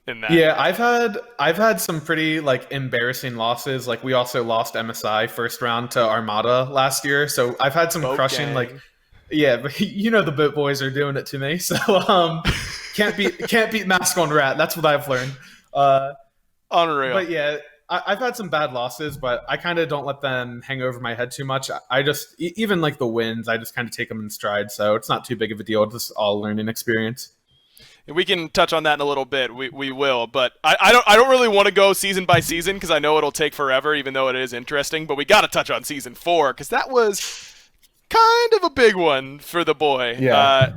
in that. Yeah, I've had some pretty like embarrassing losses. Like we also lost MSI first round to Armada last year, so I've had some crushing gang. Like. Yeah, but you know the Boat Boys are doing it to me, so can't beat Mask on Rat. That's what I've learned. Unreal. But yeah, I've had some bad losses, but I kind of don't let them hang over my head too much. I just, even like the wins, I just kind of take them in stride, so it's not too big of a deal. It's just all learning experience. We can touch on that in a little bit. We will, but I don't really want to go season by season because I know it'll take forever, even though it is interesting. But we got to touch on season 4 because that was kind of a big one for the boy. Yeah.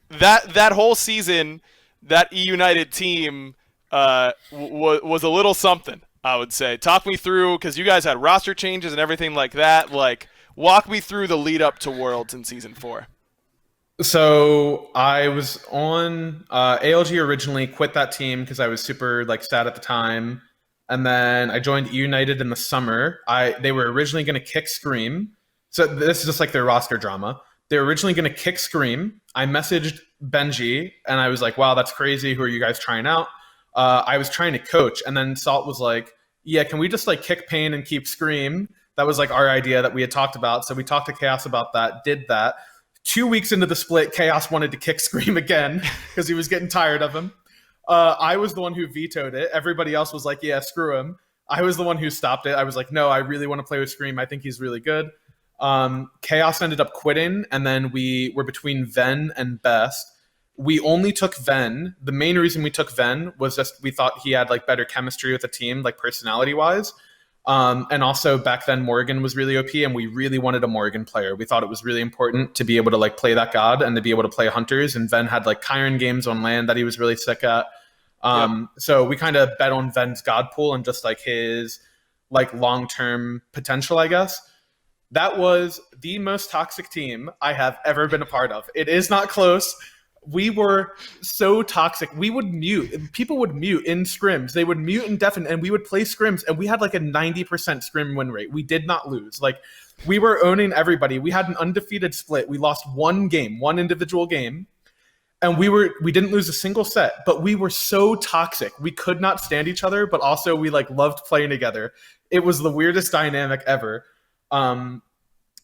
That whole season, that EUnited team was a little something, I would say. Talk me through, because you guys had roster changes and everything like that. Like, walk me through the lead up to Worlds in season 4. So I was on ALG originally, quit that team because I was super like sad at the time, and then I joined EUnited in the summer. They were originally going to kick Scream. So this is just like their roster drama. They were originally going to kick Scream. I messaged Benji and I was like, wow, that's crazy. Who are you guys trying out? I was trying to coach. And then Salt was like, yeah, can we just like kick Pain and keep Scream? That was like our idea that we had talked about. So we talked to Chaos about that, did that. 2 weeks into the split, Chaos wanted to kick Scream again because he was getting tired of him. I was the one who vetoed it. Everybody else was like, yeah, screw him. I was the one who stopped it. I was like, no, I really want to play with Scream. I think he's really good. Chaos ended up quitting, and then we were between Ven and Best. We only took Ven. The main reason we took Ven was just we thought he had like better chemistry with the team, like personality-wise. And also back then Morgan was really OP, and we really wanted a Morgan player. We thought it was really important to be able to like play that god and to be able to play hunters. And Ven had like Chiron games on land that he was really sick at. So we kind of bet on Ven's god pool and just like his like long-term potential, I guess. That was the most toxic team I have ever been a part of. It is not close. We were so toxic. We would mute. People would mute in scrims. They would mute and deafen, and we would play scrims, and we had like a 90% scrim win rate. We did not lose. Like, we were owning everybody. We had an undefeated split. We lost one game, one individual game, and we didn't lose a single set, but we were so toxic. We could not stand each other, but also we like loved playing together. It was the weirdest dynamic ever.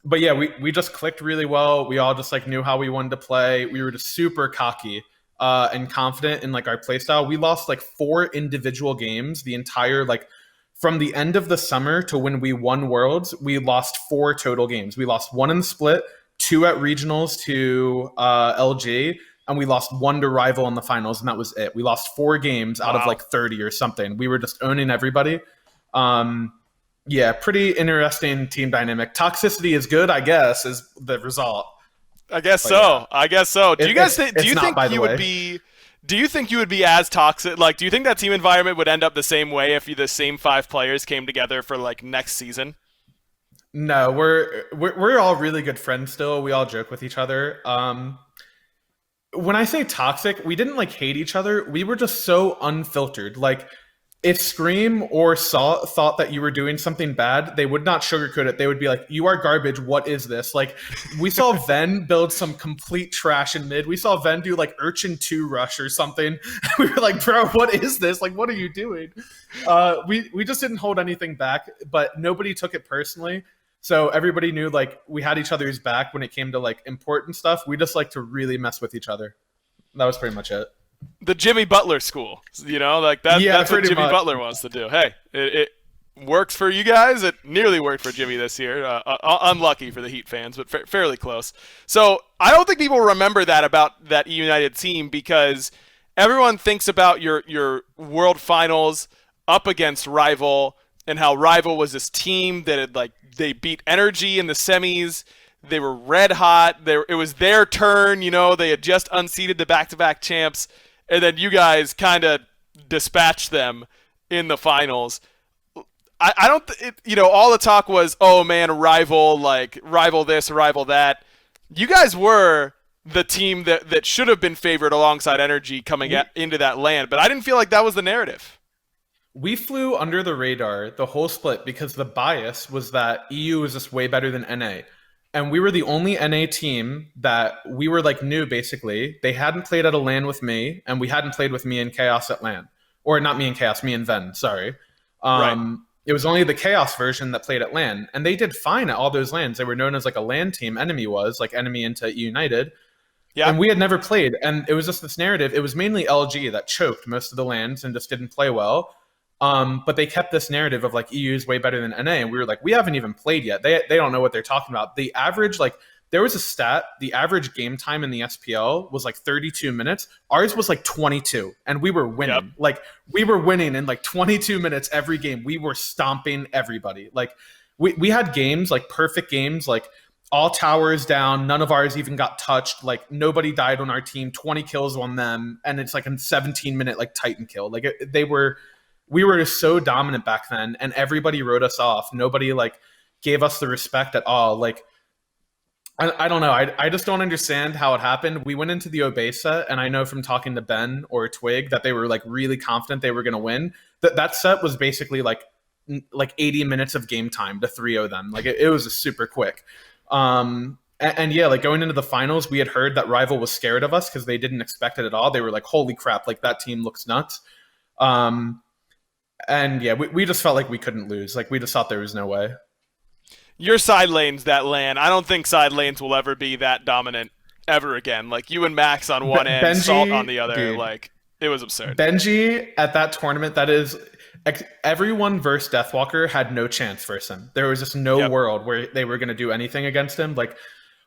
But yeah, we just clicked really well. We all just like knew how we wanted to play. We were just super cocky and confident in like our play style. We lost like 4 individual games the entire like from the end of the summer to when we won Worlds. We lost 4 total games. We lost 1 in the split, 2 at regionals to LG, and we lost 1 to Rival in the finals, and that was it. We lost 4 games out of like 30 or something. We were just owning everybody. Yeah, pretty interesting team dynamic. Toxicity is good, I guess, is the result. I guess so. Yeah. I guess so. Do you guys think? Do you not, think you would be? Do you think you would be as toxic? Like, do you think that team environment would end up the same way if the same 5 players came together for like next season? No, we're all really good friends still. We all joke with each other. When I say toxic, we didn't like hate each other. We were just so unfiltered. Like, if Scream or Salt thought that you were doing something bad, they would not sugarcoat it. They would be like, you are garbage. What is this? Like, we saw Ven build some complete trash in mid. We saw Ven do like Urchin 2 rush or something. We were like, bro, what is this? Like, what are you doing? We just didn't hold anything back, but nobody took it personally. So everybody knew like we had each other's back when it came to like important stuff. We just like to really mess with each other. That was pretty much it. The Jimmy Butler school, you know, like that. Yeah, that's what Jimmy much. Butler wants to do. Hey, it works for you guys. It nearly worked for Jimmy this year. Unlucky for the Heat fans, but fairly close. So I don't think people remember that about that EUnited team because everyone thinks about your World Finals up against Rival and how Rival was this team that had like they beat Energy in the semis. They were red hot. It was their turn. You know, they had just unseated the back-to-back champs. And then you guys kind of dispatched them in the finals. I don't, all the talk was, oh man, rival this, rival that. You guys were the team that should have been favored alongside Energy coming into that land, but I didn't feel like that was the narrative. We flew under the radar the whole split because the bias was that EU was just way better than NA. And we were the only NA team that we were like new, basically. They hadn't played at a LAN with me, and we hadn't played with me and Chaos at LAN. Or not me and Chaos, me and Ven, sorry. Right. It was only the Chaos version that played at LAN. And they did fine at all those LANs. They were known as like a LAN team, Enemy was, like Enemy into EUnited. Yeah. And we had never played. And it was just this narrative. It was mainly LG that choked most of the LANs and just didn't play well. But they kept this narrative of like EU is way better than NA, and we were like, we haven't even played yet. They don't know what they're talking about. The average, like, there was a stat, the average game time in the SPL was like 32 minutes. Ours was like 22, and we were winning. Yep. Like, we were winning in like 22 minutes every game. We were stomping everybody. Like, we had games, like perfect games, like all towers down. None of ours even got touched. Like, nobody died on our team, 20 kills on them, and it's like a 17-minute like Titan kill. Like, we were so dominant back then, and everybody wrote us off. Nobody like gave us the respect at all. Like, I don't know. I just don't understand how it happened. We went into the Obey set, and I know from talking to Ben or Twig that they were like really confident they were going to win. That set was basically like 80 minutes of game time to 3-0 them. Like, it was super quick. And And yeah, like going into the finals, we had heard that Rival was scared of us because they didn't expect it at all. They were like, holy crap, like that team looks nuts. And yeah, we just felt like we couldn't lose. Like we just thought there was no way. Your side lanes that LAN, I don't think side lanes will ever be that dominant ever again. Like you and Max on one end, Benji, Salt on the other. dude, like it was absurd. Benji at that tournament, that is, everyone versus Deathwalker had no chance versus him. There was just no world where they were going to do anything against him. Like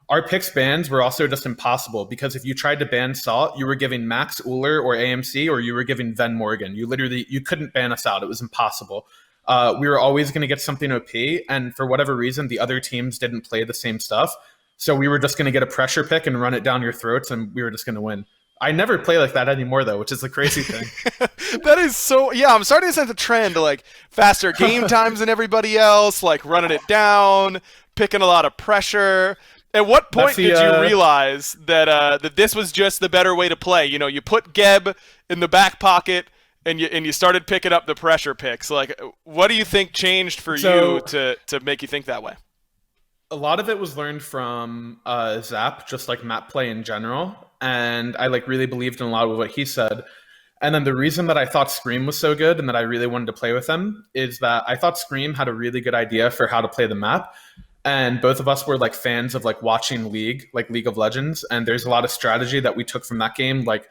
our picks bans were also just impossible because if you tried to ban Salt, you were giving Max Uller or AMC, or you were giving Ven Morgan. You couldn't ban us out. It was impossible. We were always going to get something OP, and for whatever reason, the other teams didn't play the same stuff. So we were just going to get a pressure pick and run it down your throats, and we were just going to win. I never play like that anymore, though, which is the crazy thing. That is so... Yeah, I'm starting to sense a trend to, like, faster game times than everybody else, like, running it down, picking a lot of pressure. At what point did you realize that that this was just the better way to play? You know, you put Geb in the back pocket, and you started picking up the pressure picks. Like, what do you think changed for you to make you think that way? A lot of it was learned from Zap, just like map play in general. And I like really believed in a lot of what he said. And then the reason that I thought Scream was so good and that I really wanted to play with him is that I thought Scream had a really good idea for how to play the map. And both of us were like fans of like watching League of Legends. And there's a lot of strategy that we took from that game. Like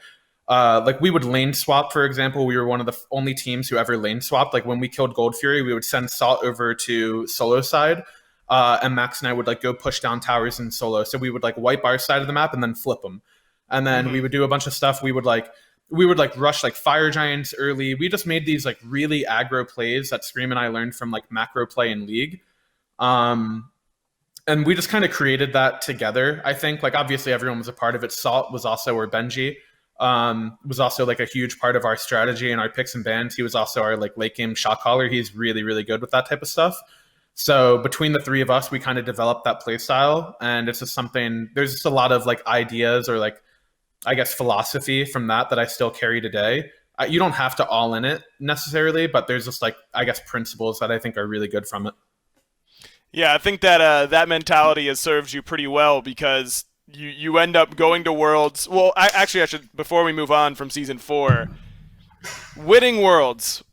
we would lane swap, for example. We were one of the only teams who ever lane swapped. Like when we killed Gold Fury, we would send Salt over to solo side. And Max and I would like go push down towers in solo. So we would like wipe our side of the map and then flip them. And then we would do a bunch of stuff. We would rush like fire giants early. We just made these like really aggro plays that Scream and I learned from like macro play in League. And we just kind of created that together. I think like obviously everyone was a part of it. Salt was also, or Benji was also like a huge part of our strategy and our picks and bans. He was also our like late game shot caller. He's really, really good with that type of stuff. So between the three of us, we kind of developed that play style, and it's just something, there's just a lot of like ideas or like, I guess, philosophy from that I still carry today. You don't have to all in it necessarily, but there's just like, I guess, principles that I think are really good from it. Yeah, I think that that mentality has served you pretty well because you end up going to Worlds. Well, I should, before we move on from Season 4, winning Worlds,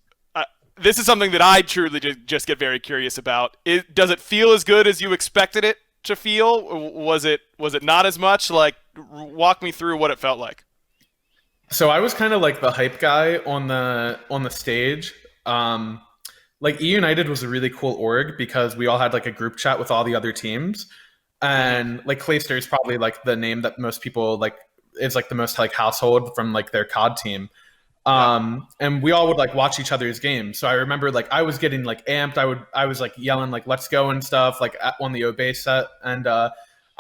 this is something that I truly just get very curious about. Does it feel as good as you expected it to feel? Was it not as much? Like, walk me through what it felt like. So I was kind of like the hype guy on the stage. Like EUnited was a really cool org because we all had like a group chat with all the other teams, and like Clayster is probably like the name that most people like is like the most like household from like their COD team. And we all would like watch each other's games. So I remember like I was getting like amped. I was like yelling like let's go and stuff like on the Obey set. And I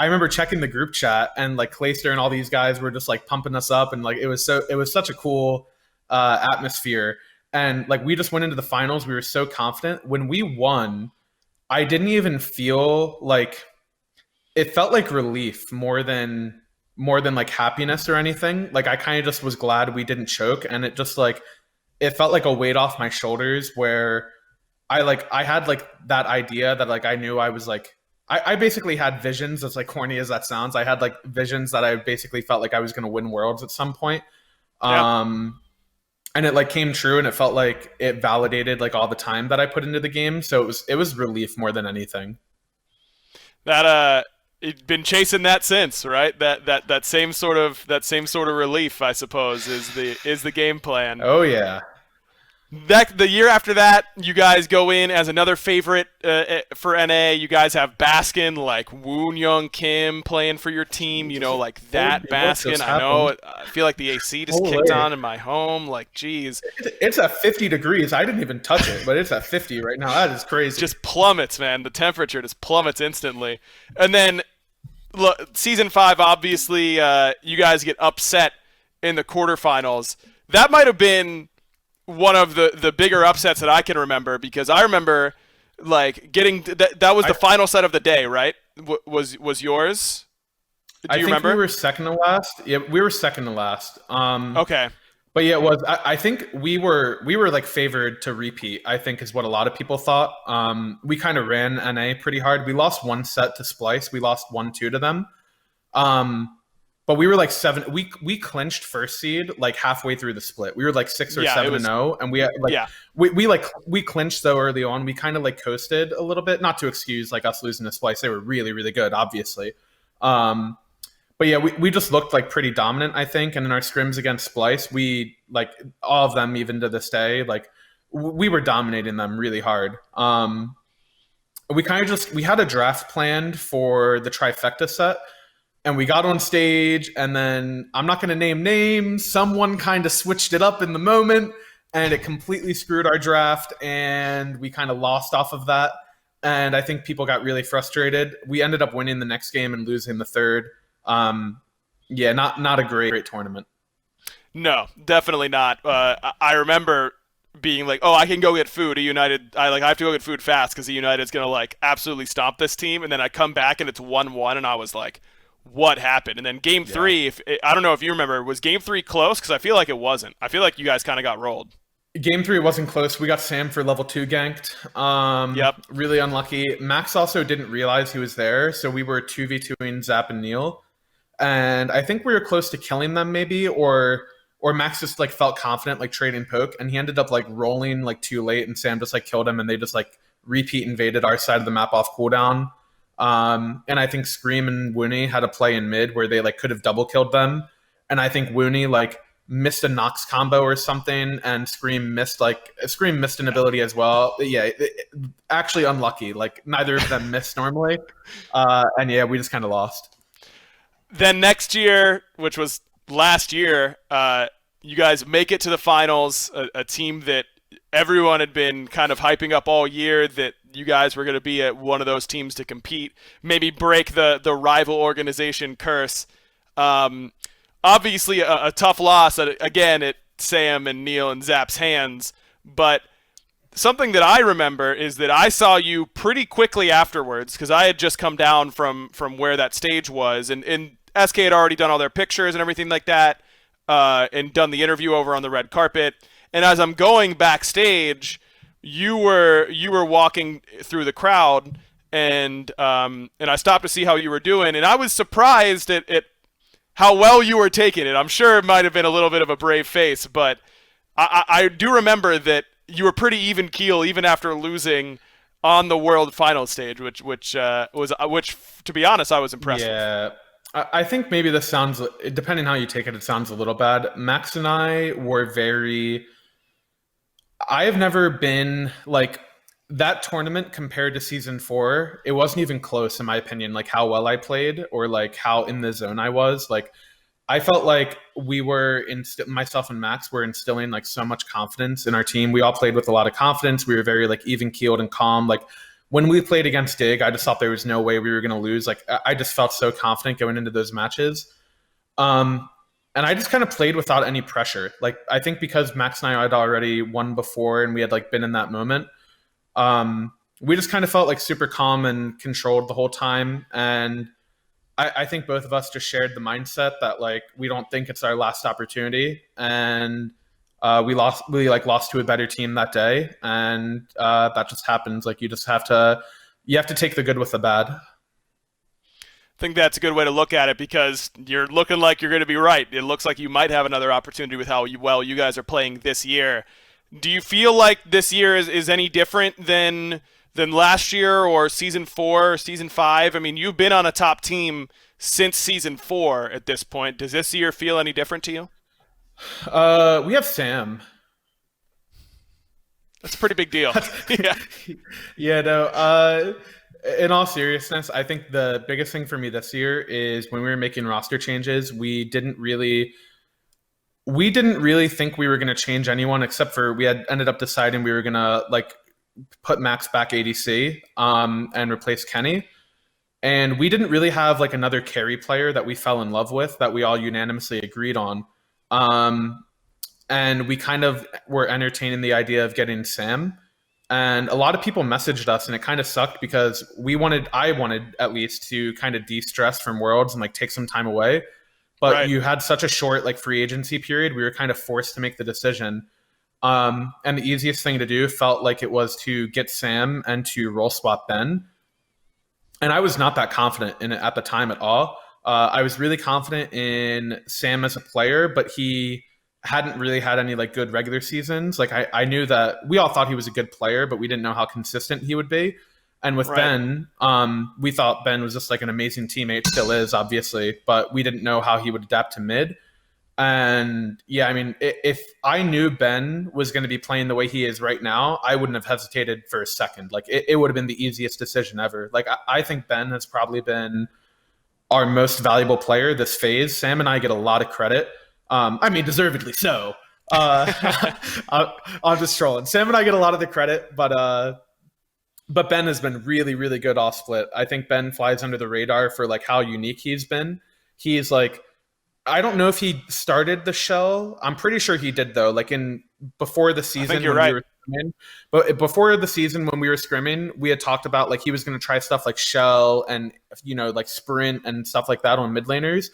remember checking the group chat and like Clayster and all these guys were just like pumping us up, and like it was such a cool atmosphere. And like we just went into the finals. We were so confident. When we won, I didn't even feel like, it felt like relief more than like happiness or anything. Like I kind of just was glad we didn't choke, and it just like it felt like a weight off my shoulders where I had like that idea that like I knew I was like I basically had visions, as like corny as that sounds. I had like visions that I basically felt like I was going to win Worlds at some point. And it like came true, and it felt like it validated like all the time that I put into the game. So it was relief more than anything. That you've been chasing that since, right? That same sort of relief, I suppose, is the game plan. Oh yeah. The year after that, you guys go in as another favorite for NA. You guys have Baskin, like Woon Young Kim playing for your team. You know, like that Baskin. I know. I feel like the AC just kicked on in my home. Like, geez. It's at 50 degrees. I didn't even touch it, but it's at 50 right now. That is crazy. Just plummets, man. The temperature just plummets instantly. And then, look, Season 5, obviously, you guys get upset in the quarterfinals. That might have been one of the bigger upsets that I can remember, because I remember like getting that was the final set of the day, right? Was yours? Do you remember? We were second to last. Yeah, we were second to last. Okay. But yeah, it was. I think we were like favored to repeat. I think is what a lot of people thought. We kind of ran NA pretty hard. We lost one set to Splice. We lost 1-2 to them. But we were like seven. We clinched first seed like halfway through the split. We were like 6 or 7-0, and we had, like we clinched so early on. We kind of like coasted a little bit, not to excuse like us losing to Splice. They were really really good, obviously. But yeah, we just looked like pretty dominant, I think. And in our scrims against Splice, we like all of them, even to this day, like we were dominating them really hard. We kind of we had a draft planned for the trifecta set, and we got on stage, and then I'm not going to name names. Someone kind of switched it up in the moment, and it completely screwed our draft, and we kind of lost off of that. And I think people got really frustrated. We ended up winning the next game and losing the third. Yeah, not a great tournament. No, definitely not. I remember being like, "Oh, I can go get food." EUnited, I have to go get food fast because EUnited's gonna like absolutely stomp this team. And then I come back and it's 1-1, and I was like, "What happened?" And then game three, I don't know if you remember, was game three close? Because I feel like it wasn't. I feel like you guys kind of got rolled. Game 3 wasn't close. We got Sam for level 2 ganked. Yep. Really unlucky. Max also didn't realize he was there, so we were 2v2ing Zap and Neil. And I think we were close to killing them maybe, or Max just like felt confident like trading poke, and he ended up like rolling like too late, and Sam just like killed him, and they just like repeat invaded our side of the map off cooldown. And I think Scream and Wooney had a play in mid where they like could have double killed them. And I think Wooney like missed a Nox combo or something, and Scream missed an ability as well. Yeah, actually unlucky. Like neither of them missed normally, and yeah, we just kind of lost. Then next year, which was last year, you guys make it to the finals. A team that everyone had been kind of hyping up all year, that you guys were going to be at one of those teams to compete, maybe break the rival organization curse. Obviously a tough loss, again, at Sam and Neil and Zap's hands, but something that I remember is that I saw you pretty quickly afterwards, because I had just come down from where that stage was, and SK had already done all their pictures and everything like that, and done the interview over on the red carpet. And as I'm going backstage, you were walking through the crowd, and I stopped to see how you were doing, and I was surprised at how well you were taking it. I'm sure it might have been a little bit of a brave face, but I do remember that you were pretty even keel even after losing on the world final stage, which to be honest, I was impressed with. Yeah. I think maybe this sounds, depending how you take it, it sounds a little bad. Max and I were I have never been like that tournament compared to season 4. It wasn't even close in my opinion, like how well I played or like how in the zone I was. Like I felt like we were myself and Max were instilling like so much confidence in our team. We all played with a lot of confidence. We were very like even keeled and calm. Like when we played against Dig, I just thought there was no way we were going to lose. Like I just felt so confident going into those matches. And I just kind of played without any pressure. Like I think because Max and I had already won before and we had like been in that moment, we just kind of felt like super calm and controlled the whole time. And I think both of us just shared the mindset that like we don't think it's our last opportunity, and we lost to a better team that day, and that just happens. Like you have to take the good with the bad. I think that's a good way to look at it, because you're looking like you're going to be right. It looks like you might have another opportunity with how well you guys are playing this year. Do you feel like this year is any different than last year or season 4 or season 5? I mean, you've been on a top team since season 4 at this point. Does this year feel any different to you? We have Sam. That's a pretty big deal. Yeah. Yeah, no. In all seriousness, I think the biggest thing for me this year is when we were making roster changes, we didn't really think we were going to change anyone, except for we had ended up deciding we were going to like put Max back ADC and replace Kenny. And we didn't really have like another carry player that we fell in love with that we all unanimously agreed on. And we kind of were entertaining the idea of getting Sam. And a lot of people messaged us, and it kind of sucked because I wanted at least to kind of de-stress from Worlds and like take some time away. but Right. you had such a short like free agency period. We were kind of forced to make the decision. And the easiest thing to do felt like it was to get Sam and to roll swap Ben. And I was not that confident in it at the time at all. I was really confident in Sam as a player, but he hadn't really had any like good regular seasons. Like I knew that we all thought he was a good player, but we didn't know how consistent he would be. And with Ben, we thought Ben was just like an amazing teammate, still is obviously, but we didn't know how he would adapt to mid. And yeah, I mean, if I knew Ben was going to be playing the way he is right now, I wouldn't have hesitated for a second. Like it would have been the easiest decision ever. Like I think Ben has probably been our most valuable player this phase. Sam and I get a lot of credit. I mean, deservedly so. I'm just trolling. Sam and I get a lot of the credit, but Ben has been really, really good off split. I think Ben flies under the radar for like how unique he's been. He's like, I don't know if he started the shell. I'm pretty sure he did though. Like before the season, I think you're right. We were scrimming, but before the season when we were scrimming, we had talked about like he was going to try stuff like shell and like sprint and stuff like that on mid laners.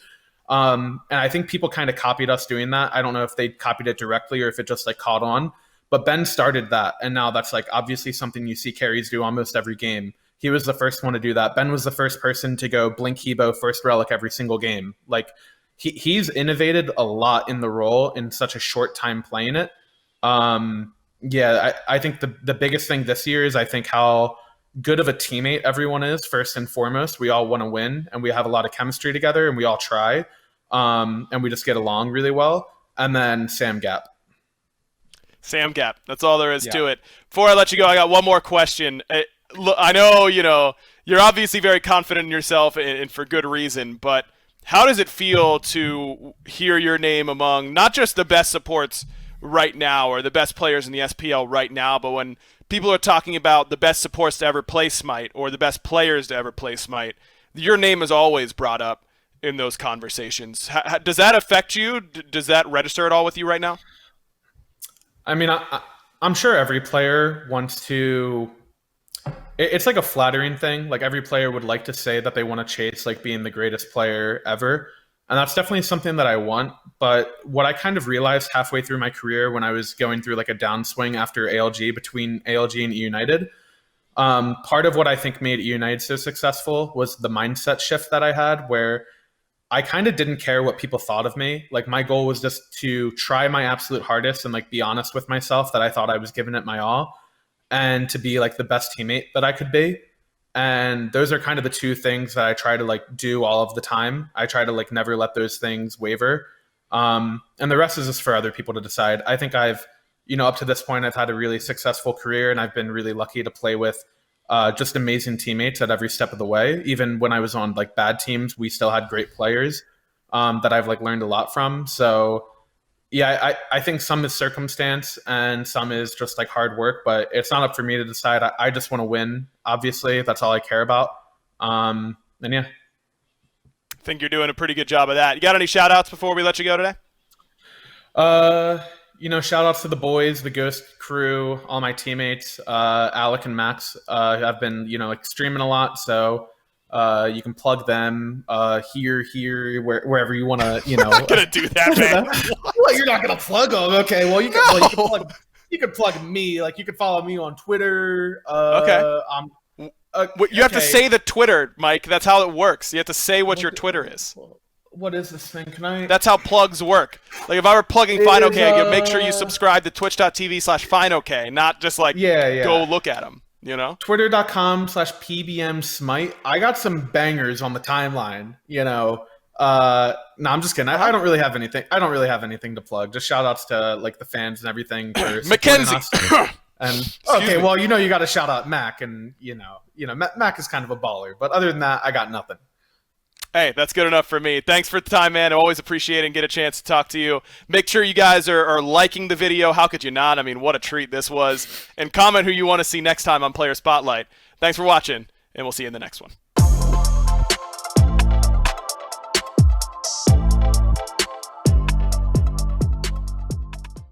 And I think people kind of copied us doing that. I don't know if they copied it directly or if it just like caught on. But Ben started that, and now that's like obviously something you see carries do almost every game. He was the first one to do that. Ben was the first person to go blink Hebo first relic every single game. Like he's innovated a lot in the role in such a short time playing it. I think the biggest thing this year is I think how good of a teammate everyone is. First and foremost, we all want to win, and we have a lot of chemistry together, and we all try, and we just get along really well. And then Sam Gap. Sam Gap. That's all there is to it. Before I let you go, I got one more question. I know, you're obviously very confident in yourself and for good reason, but how does it feel to hear your name among not just the best supports right now or the best players in the SPL right now, but when people are talking about the best supports to ever play Smite or the best players to ever play Smite, your name is always brought up in those conversations. Does that affect you? Does that register at all with you right now? I mean, I'm sure every player wants to. It's like a flattering thing. Like every player would like to say that they want to chase like being the greatest player ever. And that's definitely something that I want. But what I kind of realized halfway through my career when I was going through like a downswing after ALG, between ALG and EUnited, part of what I think made EUnited so successful was the mindset shift that I had, where I kind of didn't care what people thought of me. Like my goal was just to try my absolute hardest and like be honest with myself that I thought I was giving it my all, and to be like the best teammate that I could be. And those are kind of the two things that I try to like do all of the time. I try to like never let those things waver. And the rest is just for other people to decide. I think I've, up to this point, I've had a really successful career, and I've been really lucky to play with just amazing teammates at every step of the way. Even when I was on like bad teams, we still had great players that I've like learned a lot from. So yeah, I think some is circumstance and some is just like hard work, but it's not up for me to decide. I just want to win. Obviously, that's all I care about. And yeah. I think you're doing a pretty good job of that. You got any shout outs before we let you go today? Shout outs to the boys, the Ghost crew, all my teammates, Alec and Max, who have been, like streaming a lot. So you can plug them here, wherever you want to, I'm not gonna do that, man. Well, you're not gonna plug them. Okay, well you can plug me. Like you can follow me on Twitter. Okay. You have to say the Twitter, Mike. That's how it works. You have to say what your Twitter is. What is this thing? Can I? That's how plugs work. Like if I were plugging FineOK, I'd make sure you subscribe to twitch.tv/FineOK, not just like go look at them. Twitter.com/PBM Smite. I got some bangers on the timeline. No, I'm just kidding. I don't really have anything. I don't really have anything to plug. Just shout outs to like the fans and everything for Mackenzie. And okay, well, you got to shout out Mac, and Mac is kind of a baller. But other than that, I got nothing. Hey, that's good enough for me. Thanks for the time, man. I always appreciate it and get a chance to talk to you. Make sure you guys are liking the video. How could you not? I mean, what a treat this was. And comment who you want to see next time on Player Spotlight. Thanks for watching, and we'll see you in the next one.